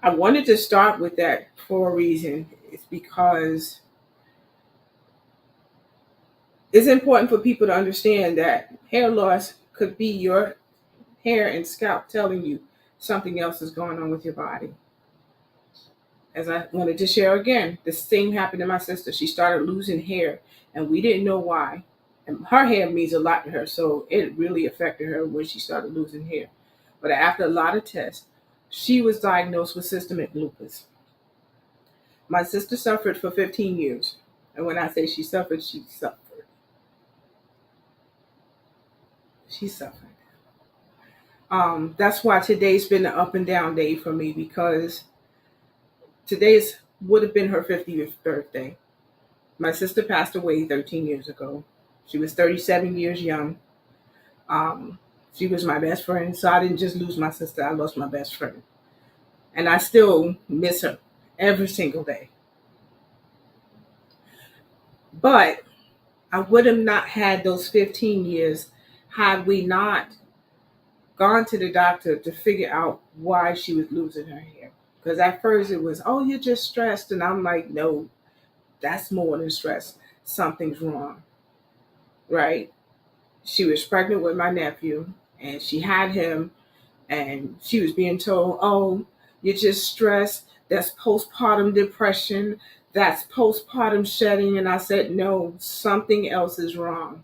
I wanted to start with that for a reason. It's because it's important for people to understand that hair loss could be your hair and scalp telling you something else is going on with your body. As I wanted to share again, the same happened to my sister. She started losing hair, and we didn't know why. And her hair means a lot to her, so it really affected her when she started losing hair. But after a lot of tests, she was diagnosed with systemic lupus. My sister suffered for 15 years. And when I say she suffered, she suffered. She suffered. That's why today's been an up and down day for me because today's would have been her 50th birthday. My sister passed away 13 years ago. She was 37 years young. Um, she was my best friend, so I didn't just lose my sister, I lost my best friend. And I still miss her every single day. But I would have not had those 15 years had we not gone to the doctor to figure out why she was losing her hair. Because at first it was, oh, you're just stressed. And I'm like, no, that's more than stress. Something's wrong, right? She was pregnant with my nephew and she had him and she was being told, oh, you're just stressed. That's postpartum depression. That's postpartum shedding. And I said, no, something else is wrong.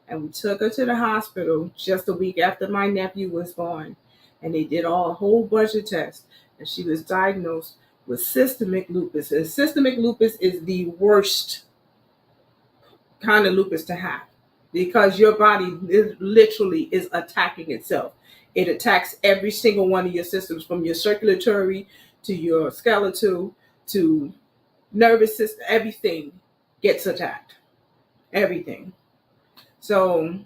And we took her to the hospital just a week after my nephew was born. And they did a whole bunch of tests. And she was diagnosed with systemic lupus. And systemic lupus is the worst kind of lupus to have because your body literally is attacking itself. It attacks every single one of your systems from your circulatory to your skeletal to nervous system. Everything gets attacked. Everything. So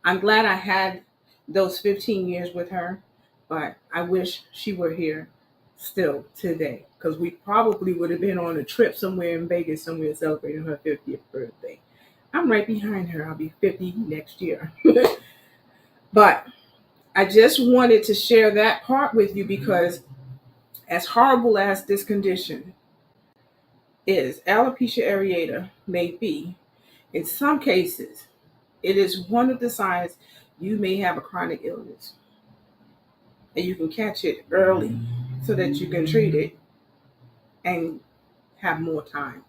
I'm glad I had those 15 years with her, but I wish she were here still today because we probably would have been on a trip somewhere in Vegas, somewhere celebrating her 50th birthday. I'm right behind her. I'll be 50 next year. But I just wanted to share that part with you because, as horrible as this condition is, alopecia areata may be, in some cases, it is one of the signs you may have a chronic illness, and you can catch it early so that you can treat it and have more time,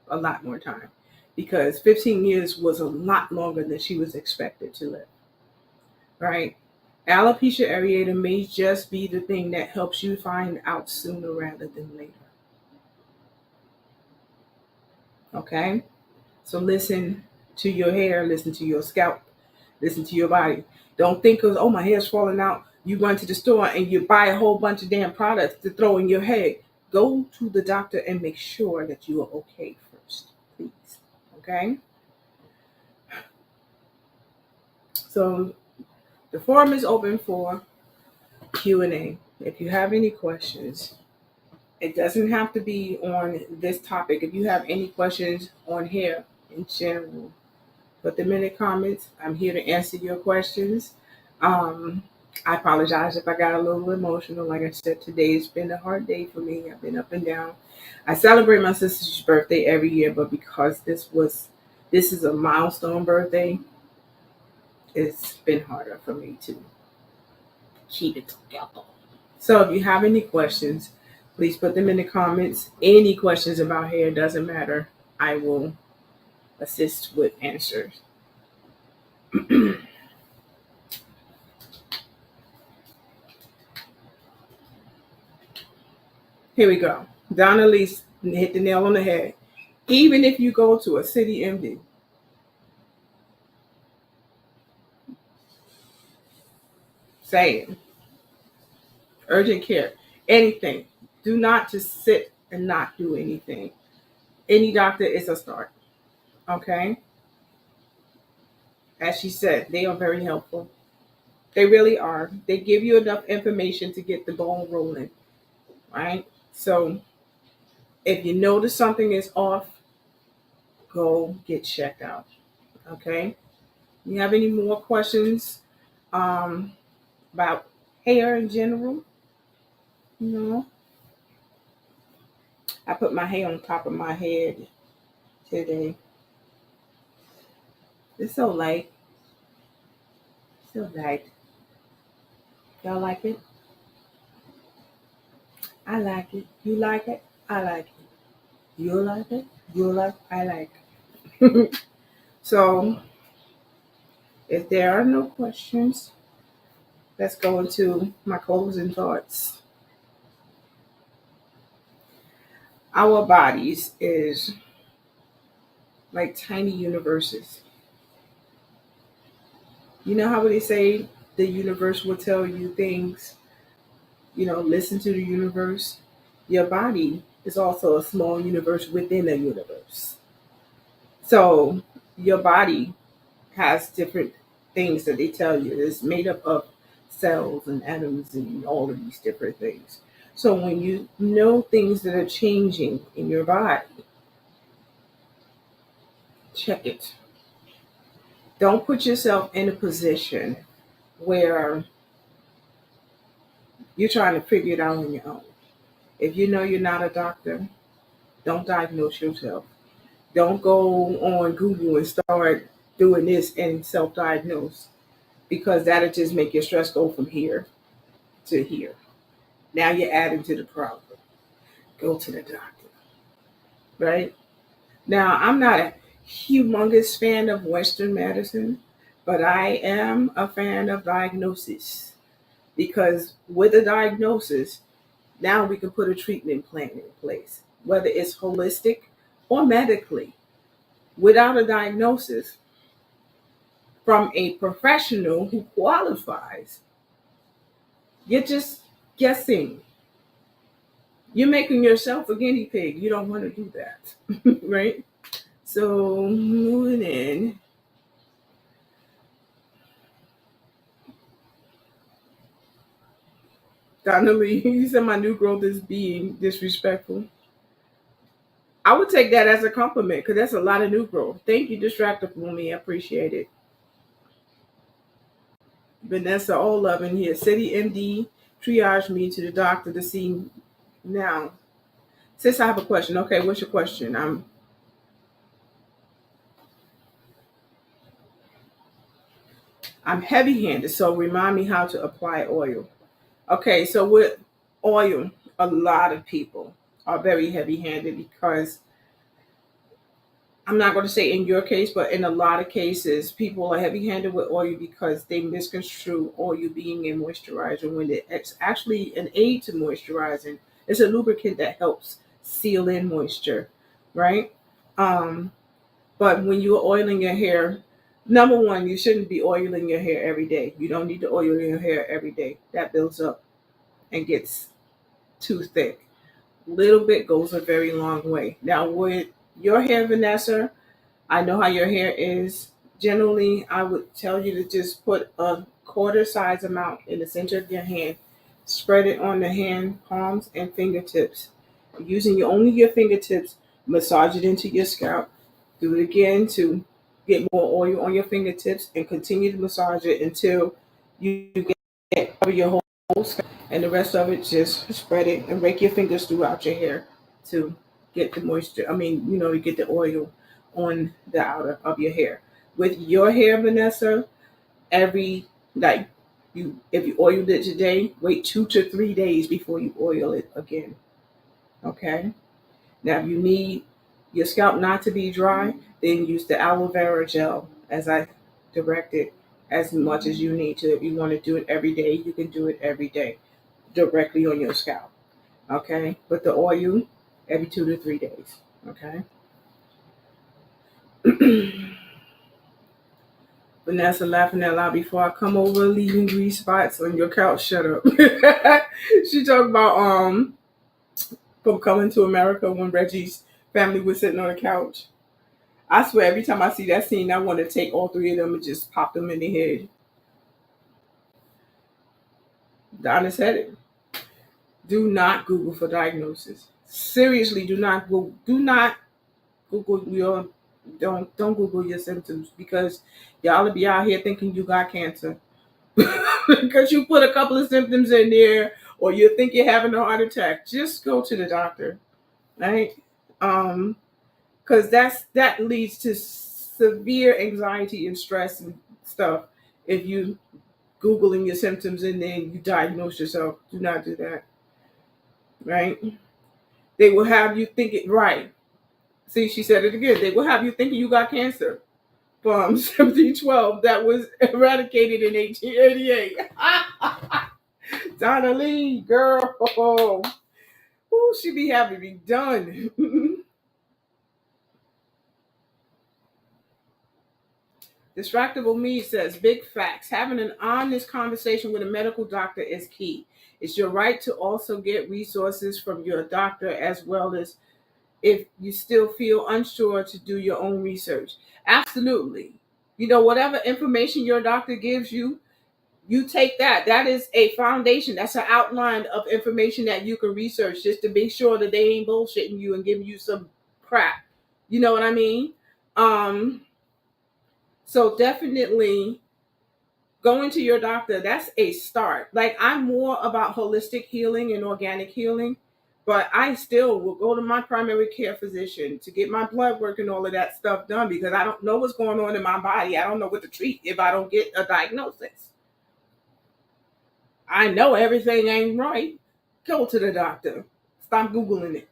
a lot more time, because 15 years was a lot longer than she was expected to live, right? Alopecia areata may just be the thing that helps you find out sooner rather than later. Okay? So listen to your hair, listen to your scalp, listen to your body. Don't think of, oh, my hair's falling out. You run to the store and you buy a whole bunch of damn products to throw in your head. Go to the doctor and make sure that you are okay first, please. Okay? So the forum is open for Q&A. If you have any questions, it doesn't have to be on this topic. If you have any questions on hair in general, put them in the comments. I'm here to answer your questions. Um, I apologize if I got a little emotional. Like I said, today's been a hard day for me. I've been up and down. I celebrate my sister's birthday every year, but because this is a milestone birthday, it's been harder for me to keep it together. So if you have any questions, please put them in the comments. Any questions about hair, doesn't matter. I will assist with answers. Here we go. Donna Lee hit the nail on the head. Even if you go to a city MD, saying urgent care, anything, do not just sit and not do anything. Any doctor is a start. Okay? As she said, they are very helpful. They really are. They give you enough information to get the ball rolling, right? So if you notice something is off, go get checked out. Okay? You have any more questions about hair in general? No. I put my hair on top of my head today. It's so light. So light. Y'all like it? I like it. You like it? I like it. You like it? You like I like it. So if there are no questions, let's go into my closing thoughts. Our bodies is like tiny universes. You know how they say the universe will tell you things, listen to the universe. Your body is also a small universe within a universe. So your body has different things that they tell you. It's made up of cells and atoms and all of these different things. So when you know things that are changing in your body, check it. Don't put yourself in a position where you're trying to figure it out on your own. If you know you're not a doctor, don't diagnose yourself. Don't go on Google and start doing this and self-diagnose, because that'll just make your stress go from here to here. Now you're adding to the problem. Go to the doctor, right? Now, I'm not a humongous fan of Western medicine, but I am a fan of diagnosis, because with a diagnosis, now we can put a treatment plan in place, whether it's holistic or medically. Without a diagnosis from a professional who qualifies, you're just guessing. You're making yourself a guinea pig. You don't want to do that, right? So moving in. Donna Lee, you said my new growth is being disrespectful. I would take that as a compliment because that's a lot of new growth. Thank you, Distractor, for me. I appreciate it. Vanessa Olove here. City MD triaged me to the doctor to see now. Sis, I have a question. Okay, what's your question? I'm heavy handed, so remind me how to apply oil. Okay, so with oil, a lot of people are very heavy handed because I'm not going to say in your case, but in a lot of cases, people are heavy handed with oil because they misconstrue oil being a moisturizer when it's actually an aid to moisturizing. It's a lubricant that helps seal in moisture, right? Um, but when you're oiling your hair, number one, you shouldn't be oiling your hair every day. You don't need to oil your hair every day. That builds up and gets too thick. Little bit goes a very long way. Now, with your hair, Vanessa, I know how your hair is. Generally, I would tell you to just put a quarter size amount in the center of your hand. Spread it on the hand palms and fingertips. Using only your fingertips, massage it into your scalp. Do it again to get more oil on your fingertips and continue to massage it until you get cover your whole scalp, and the rest of it just spread it and rake your fingers throughout your hair to get the moisture. You get the oil on the outer of your hair. With your hair, Vanessa, every like you if you oiled it today, wait 2 to 3 days before you oil it again. Okay. Now, if you need your scalp not to be dry, then use the aloe vera gel as I directed as much as you need to. If you want to do it every day, you can do it every day directly on your scalp. Okay. But the oil every 2 to 3 days. Okay. Vanessa laughing out loud before I come over, leaving grease spots on your couch. Shut up. She talked about from coming to America when Reggie's family was sitting on the couch. I swear, every time I see that scene, I want to take all three of them and just pop them in the head. Donna said it. Do not Google for diagnosis. Seriously, do not go. Do not Google your. Don't Google your symptoms because y'all will be out here thinking you got cancer because you put a couple of symptoms in there, or you think you're having a heart attack. Just go to the doctor, right? Um, because that leads to severe anxiety and stress and stuff. If you Googling your symptoms and then you diagnose yourself, do not do that, right? They will have you think it right. See, she said it again. They will have you thinking you got cancer from 1712 that was eradicated in 1888. Donna Lee, girl, she be having to be done. Distractible Me says, big facts. Having an honest conversation with a medical doctor is key. It's your right to also get resources from your doctor as well as if you still feel unsure to do your own research. Absolutely. Whatever information your doctor gives you, you take that. That is a foundation. That's an outline of information that you can research just to be sure that they ain't bullshitting you and giving you some crap. You know what I mean? Um, so definitely going to your doctor, that's a start. Like, I'm more about holistic healing and organic healing, but I still will go to my primary care physician to get my blood work and all of that stuff done because I don't know what's going on in my body. I don't know what to treat if I don't get a diagnosis. I know everything ain't right. Go to the doctor. Stop Googling it.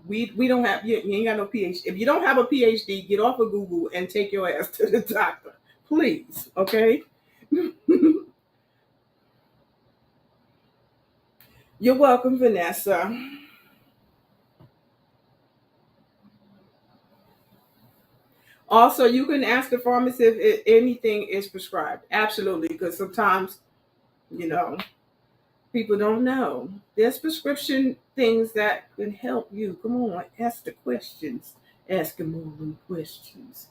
We don't have, you ain't got no PhD. If you don't have a PhD, get off of Google and take your ass to the doctor. Please, okay? You're welcome, Vanessa. Also, you can ask the pharmacist if anything is prescribed. Absolutely, because sometimes, you know, people don't know. There's prescription things that can help you. Come on, ask the questions. Ask them all them questions.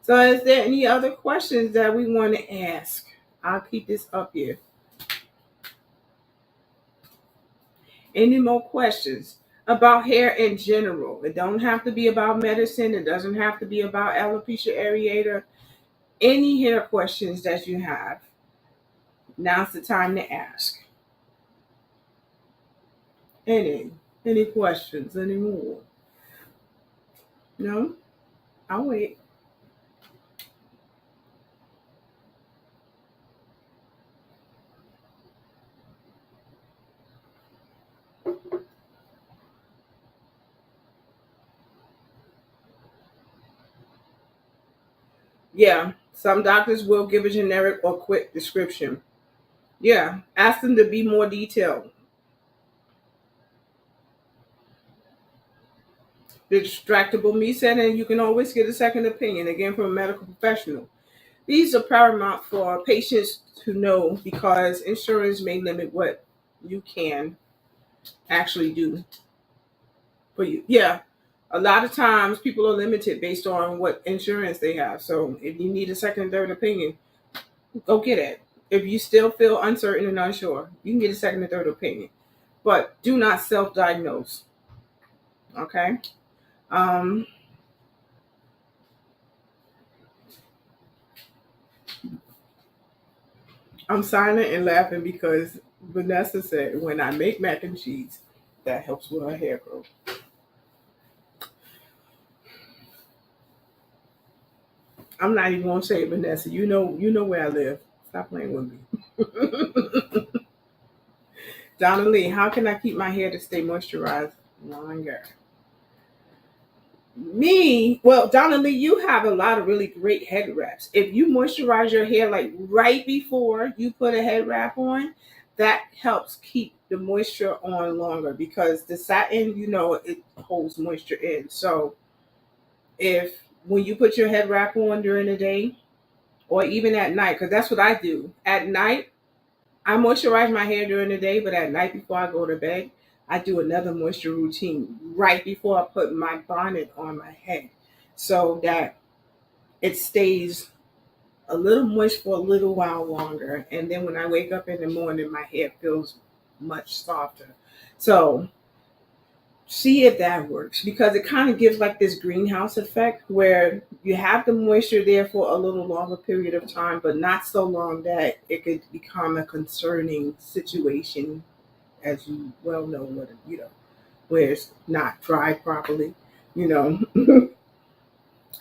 So, is there any other questions that we want to ask? I'll keep this up here. Any more questions about hair in general? It don't have to be about medicine. It doesn't have to be about alopecia areata. Any hair questions that you have, Now's the time to ask. Any any questions anymore? No? I'll wait. Yeah. Some doctors will give a generic or quick description. Yeah. Ask them to be more detailed. The distractible me said, and you can always get a second opinion, again, from a medical professional. These are paramount for patients to know because insurance may limit what you can actually do for you. Yeah. A lot of times people are limited based on what insurance they have. So if you need a second and third opinion, go get it. If you still feel uncertain and unsure, you can get a second and third opinion. But do not self diagnose. Okay. Um, I'm silent and laughing because Vanessa said when I make mac and cheese, that helps with her hair growth. I'm not even gonna say it, Vanessa. You know where I live. Stop playing with me. Donna Lee, how can I keep my hair to stay moisturized longer? Me, well, Donna Lee, you have a lot of really great head wraps. If you moisturize your hair like right before you put a head wrap on, that helps keep the moisture on longer because the satin, it holds moisture in. So if when you put your head wrap on during the day or even at night, because that's what I do at night, I moisturize my hair during the day, but at night before I go to bed, I do another moisture routine right before I put my bonnet on my head so that it stays a little moist for a little while longer. And then when I wake up in the morning, my hair feels much softer. So see if that works because it kind of gives like this greenhouse effect where you have the moisture there for a little longer period of time, but not so long that it could become a concerning situation, as you well know, where it's not dried properly. You know,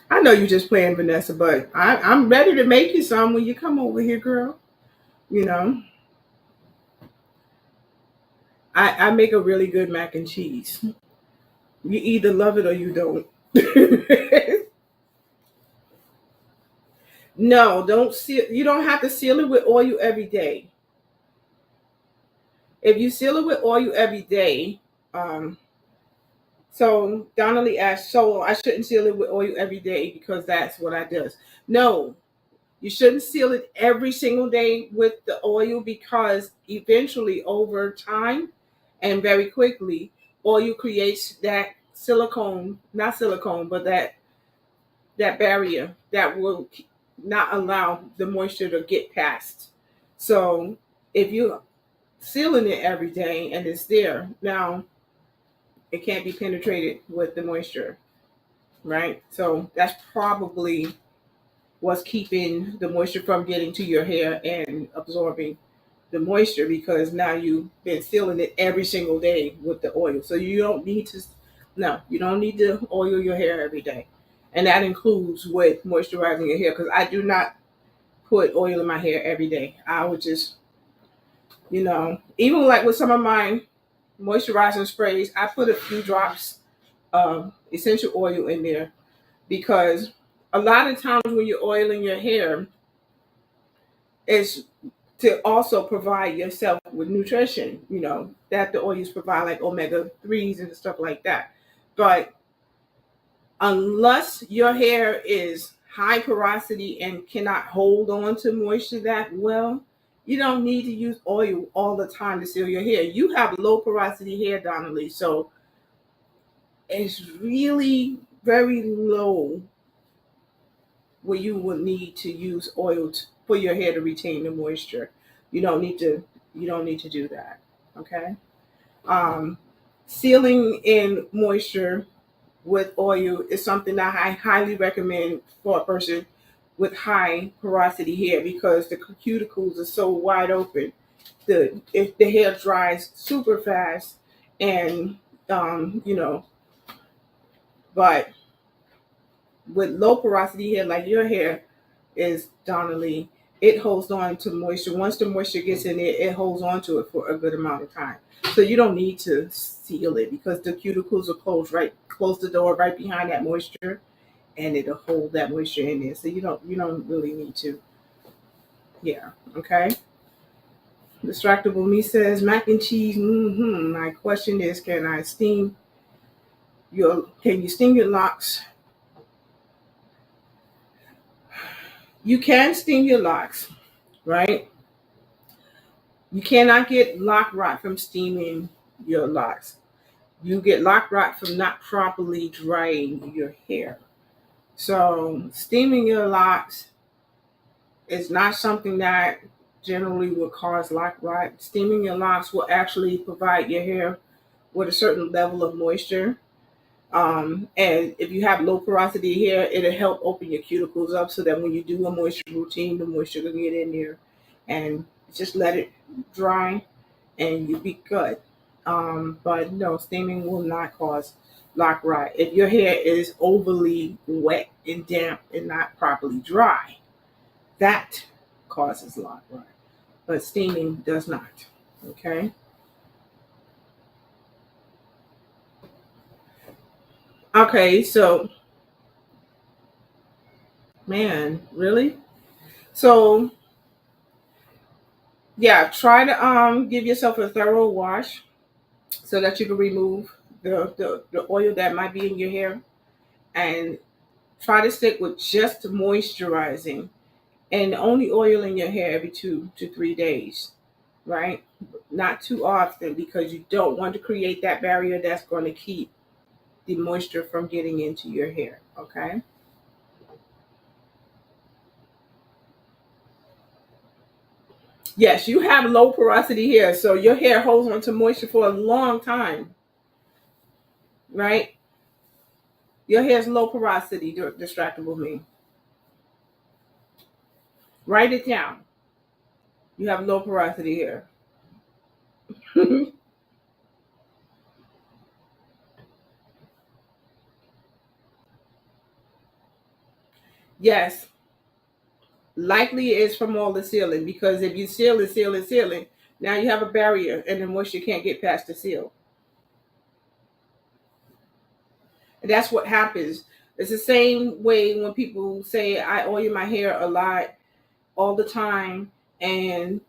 I know you're just playing, Vanessa, but I'm ready to make you some when you come over here, girl. You know, I make a really good mac and cheese. You either love it or you don't. No, don't seal. You don't have to seal it with oil every day. If you seal it with oil every day, um, so Donnelly asked, so I shouldn't seal it with oil every day because that's what I does. No, you shouldn't seal it every single day with the oil because eventually, over time, and very quickly, oil creates that silicone, not silicone, but that barrier that will not allow the moisture to get past. So if you sealing it every day and it's there, now it can't be penetrated with the moisture, right? So that's probably what's keeping the moisture from getting to your hair and absorbing the moisture because now you've been sealing it every single day with the oil. So you don't need to, no, you don't need to oil your hair every day. And that includes with moisturizing your hair because I do not put oil in my hair every day. I would just, even like with some of my moisturizing sprays, I put a few drops of essential oil in there because a lot of times when you're oiling your hair, it's to also provide yourself with nutrition, that the oils provide, like omega 3s and stuff like that. But unless your hair is high porosity and cannot hold on to moisture that well, you don't need to use oil all the time to seal your hair. You have low porosity hair, Donnelly, so it's really very low where you would need to use oil for your hair to retain the moisture. You don't need to. You don't need to do that. Okay. Um, Sealing in moisture with oil is something that I highly recommend for a person with high porosity hair because the cuticles are so wide open. If the hair dries super fast, and you know, but with low porosity hair like your hair is, Donnelly, it holds on to moisture. Once the moisture gets in there, it holds on to it for a good amount of time. So you don't need to seal it because the cuticles are closed, right, close the door right behind that moisture, and it'll hold that moisture in there. So you don't really need to. Yeah. Okay. Distractible me says mac and cheese. My question is, can you steam your locks? You can steam your locks, right? You cannot get lock rot from steaming your locks. You get lock rot from not properly drying your hair. So steaming your locks is not something that generally will cause lock rot. Steaming your locks will actually provide your hair with a certain level of moisture. And if you have low porosity hair, it'll help open your cuticles up so that when you do a moisture routine, the moisture will get in there, and just let it dry and you'll be good. But no, steaming will not cause lock rot. If your hair is overly wet and damp and not properly dry, that causes lock rot. But steaming does not. Okay. Okay. So, man, really? So, yeah, try to give yourself a thorough wash so that you can remove the oil that might be in your hair, and try to stick with just moisturizing and only oil in your hair every 2 to 3 days, right? Not too often because you don't want to create that barrier that's going to keep the moisture from getting into your hair. Okay. Yes, you have low porosity hair, so your hair holds on to moisture for a long time, right? Your hair's low porosity, distractible me. Write it down. You have low porosity hair. Yes, likely it is from all the sealing because if you seal it, now you have a barrier and the moisture can't get past the seal. And that's what happens. It's the same way when people say I oil my hair a lot all the time, and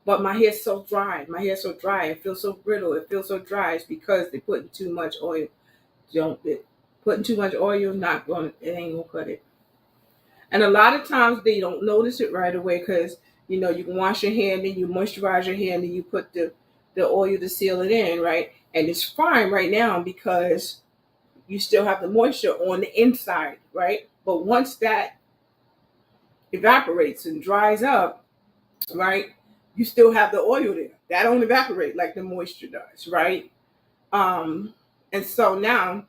but my hair's so dry. My hair's so dry. It feels so brittle. It feels so dry. It's because they're putting too much oil. Don't it? Putting too much oil, not going. It ain't gonna cut it. And a lot of times they don't notice it right away because you can wash your hair and then you moisturize your hair and then you put the oil to seal it in, right? And it's fine right now because you still have the moisture on the inside, right? But once that evaporates and dries up, right, you still have the oil there. That don't evaporate like the moisture does, right? Um, and so now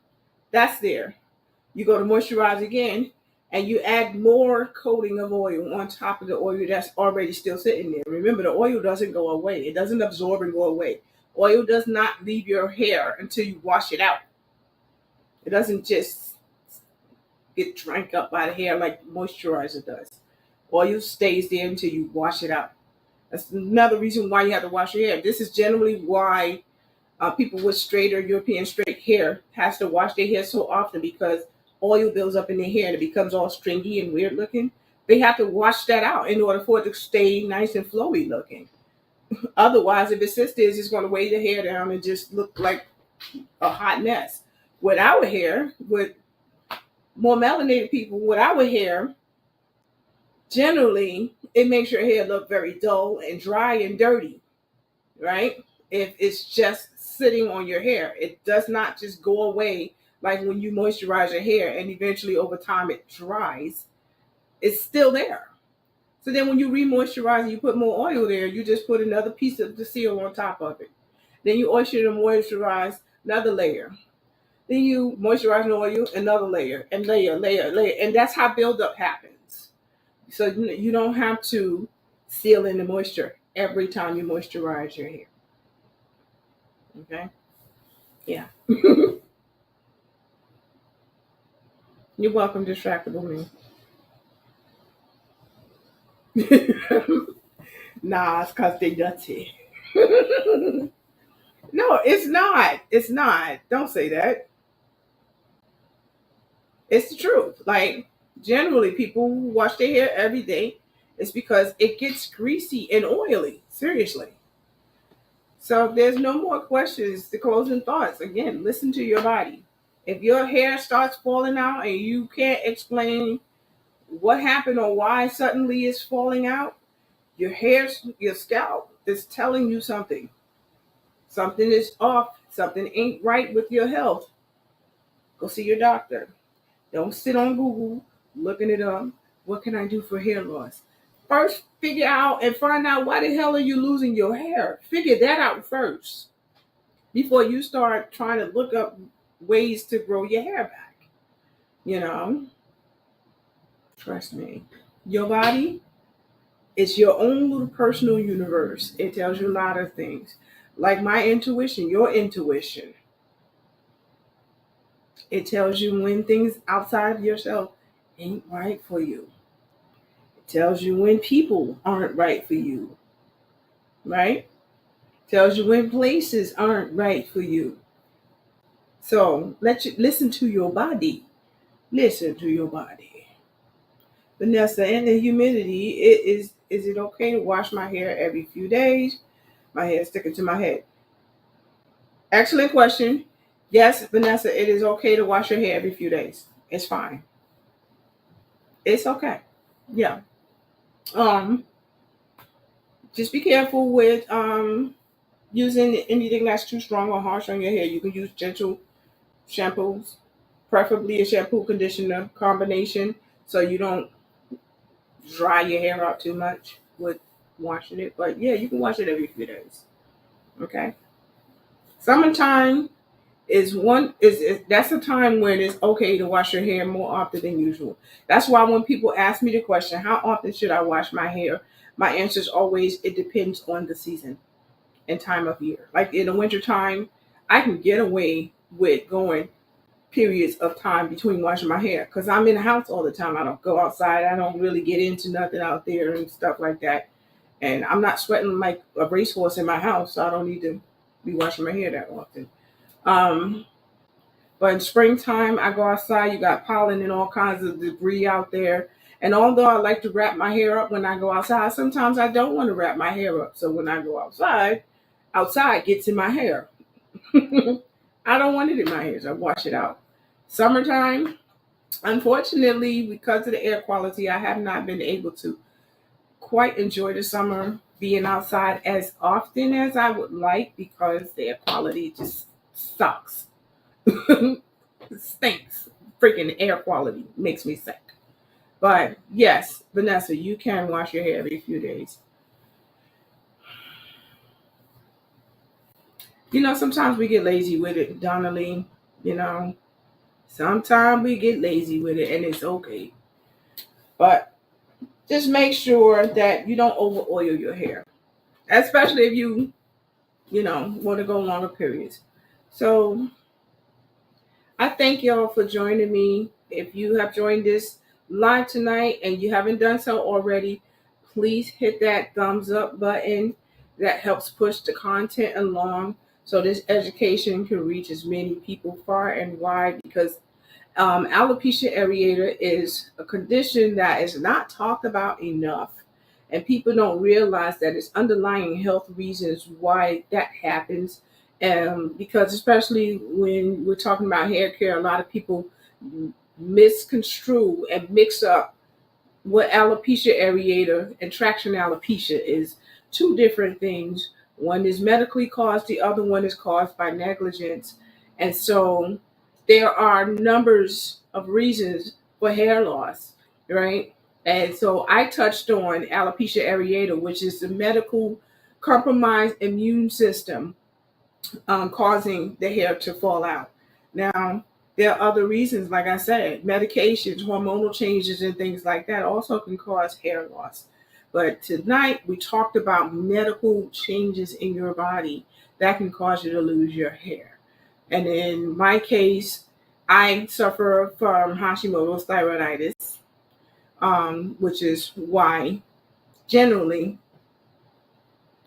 that's there. You go to moisturize again, and you add more coating of oil on top of the oil that's already still sitting there. Remember, the oil doesn't go away. It doesn't absorb and go away. Oil does not leave your hair until you wash it out. It doesn't just get drank up by the hair like moisturizer does. Oil stays there until you wash it out. That's another reason why you have to wash your hair. This is generally why people with straight or European straight hair has to wash their hair so often because oil builds up in their hair and it becomes all stringy and weird looking. They have to wash that out in order for it to stay nice and flowy looking. Otherwise, if it sits there, it's just going to weigh the hair down and just look like a hot mess. With our hair, with more melanated people, with our hair, generally, it makes your hair look very dull and dry and dirty, right? If it's just sitting on your hair, it does not just go away like when you moisturize your hair and eventually over time it dries. It's still there. So then when you re-moisturize and you put more oil there, you just put another piece of the seal on top of it. Then you oyster and moisturize another layer. Then you moisturize and oil another layer and layer. And that's how buildup happens. So you don't have to seal in the moisture every time you moisturize your hair. Okay. Yeah. You're welcome, distractible me. Nah, it's because they dirty. No, it's not. It's not. Don't say that. It's the truth. Like, generally, people who wash their hair every day, it's because it gets greasy and oily. Seriously. So if there's no more questions, the closing thoughts. Again, listen to your body. If your hair starts falling out and you can't explain what happened or why suddenly it's falling out, your scalp is telling you something. Something is off. Something ain't right with your health. Go see your doctor. Don't sit on Google looking it up. What can I do for hair loss? First, figure out and find out why the hell are you losing your hair. Figure that out first before you start trying to look up ways to grow your hair back. You know, trust me. Your body is your own little personal universe. It tells you a lot of things. Like my intuition, your intuition. It tells you when things outside of yourself ain't right for you. It tells you when people aren't right for you, right? Tells you when places aren't right for you. So let you listen to your body. Listen to your body. Vanessa, and the humidity, is it okay to wash my hair every few days? My hair is sticking to my head. Excellent question. Yes, Vanessa, it is okay to wash your hair every few days. It's fine. It's okay. Yeah. Um, just be careful with using anything that's too strong or harsh on your hair. You can use gentle shampoos, preferably a shampoo conditioner combination, so you don't dry your hair out too much with washing it. But yeah, you can wash it every few days. Okay. Summertime is that's a time when it's okay to wash your hair more often than usual. That's why when people ask me the question, how often should I wash my hair? My answer is always it depends on the season and time of year. Like in the wintertime, I can get away with going periods of time between washing my hair because I'm in the house all the time. I don't go outside. I don't really get into nothing out there and stuff like that. And I'm not sweating like a racehorse in my house, so I don't need to be washing my hair that often. Um, but in springtime, I go outside. You got pollen and all kinds of debris out there. And although I like to wrap my hair up when I go outside, sometimes I don't want to wrap my hair up. So when I go outside gets in my hair. I don't want it in my hair, so I wash it out. Summertime, unfortunately, because of the air quality, I have not been able to quite enjoy the summer being outside as often as I would like because the air quality just sucks. It stinks. Freaking air quality makes me sick. But yes, Vanessa, you can wash your hair every few days. Sometimes we get lazy with it, Donnelly. You know, sometimes we get lazy with it, and it's okay. But just make sure that you don't over oil your hair, especially if you want to go longer periods. So I thank y'all for joining me. If you have joined this live tonight and you haven't done so already, please hit that thumbs up button. That helps push the content along so this education can reach as many people far and wide because alopecia areata is a condition that is not talked about enough. And people don't realize that it's underlying health reasons why that happens. Because especially when we're talking about hair care, a lot of people misconstrue and mix up what alopecia areata and traction alopecia is two different things. One is medically caused, the other one is caused by negligence. And so there are numbers of reasons for hair loss, right? And so I touched on alopecia areata, which is the medical compromised immune system causing the hair to fall out. Now, There are other reasons, like I said, medications, hormonal changes, and things like that also can cause hair loss. But tonight we talked about medical changes in your body that can cause you to lose your hair. And in my case, I suffer from Hashimoto's thyroiditis, which is why generally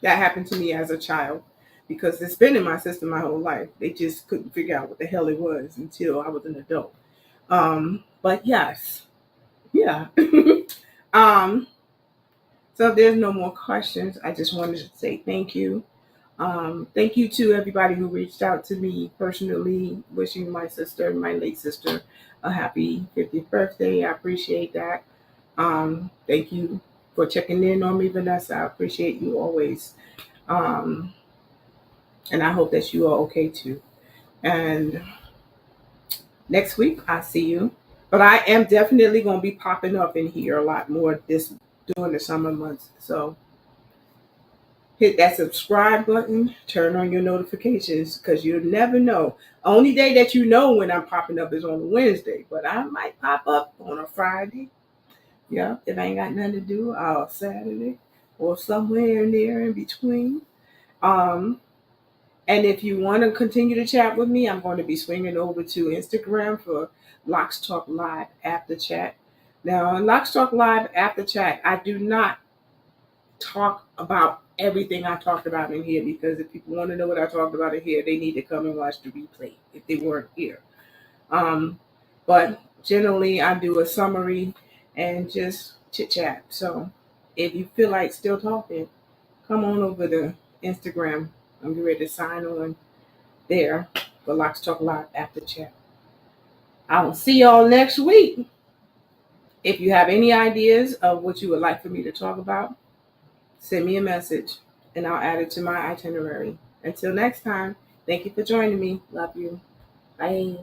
that happened to me as a child because it's been in my system my whole life. They just couldn't figure out what the hell it was until I was an adult. But yes, yeah. um, so if there's no more questions, I just wanted to say thank you. Thank you to everybody who reached out to me personally, wishing my sister, my late sister, a happy 50th birthday. I appreciate that. Thank you for checking in on me, Vanessa. I appreciate you always. Um, and I hope that you are okay too. And next week, I'll see you. But I am definitely going to be popping up in here a lot more this during the summer months. So hit that subscribe button, turn on your notifications because you'll never know. Only day that you know when I'm popping up is on a Wednesday, but I might pop up on a Friday. Yeah, if I ain't got nothing to do, or Saturday or somewhere in there in between. Um, And if you want to continue to chat with me, I'm going to be swinging over to Instagram for Locs Talk Live After Chat. Now, in Locs Talk Live After Chat, I do not talk about everything I talked about in here because if people want to know what I talked about in here, they need to come and watch the replay if they weren't here. Um, but generally, I do a summary and just chit chat. So if you feel like still talking, come on over to Instagram. I'm getting ready to sign on there for Locs Talk Live After Chat. I will see y'all next week. If you have any ideas of what you would like for me to talk about, send me a message and I'll add it to my itinerary. Until next time, thank you for joining me. Love you. Bye.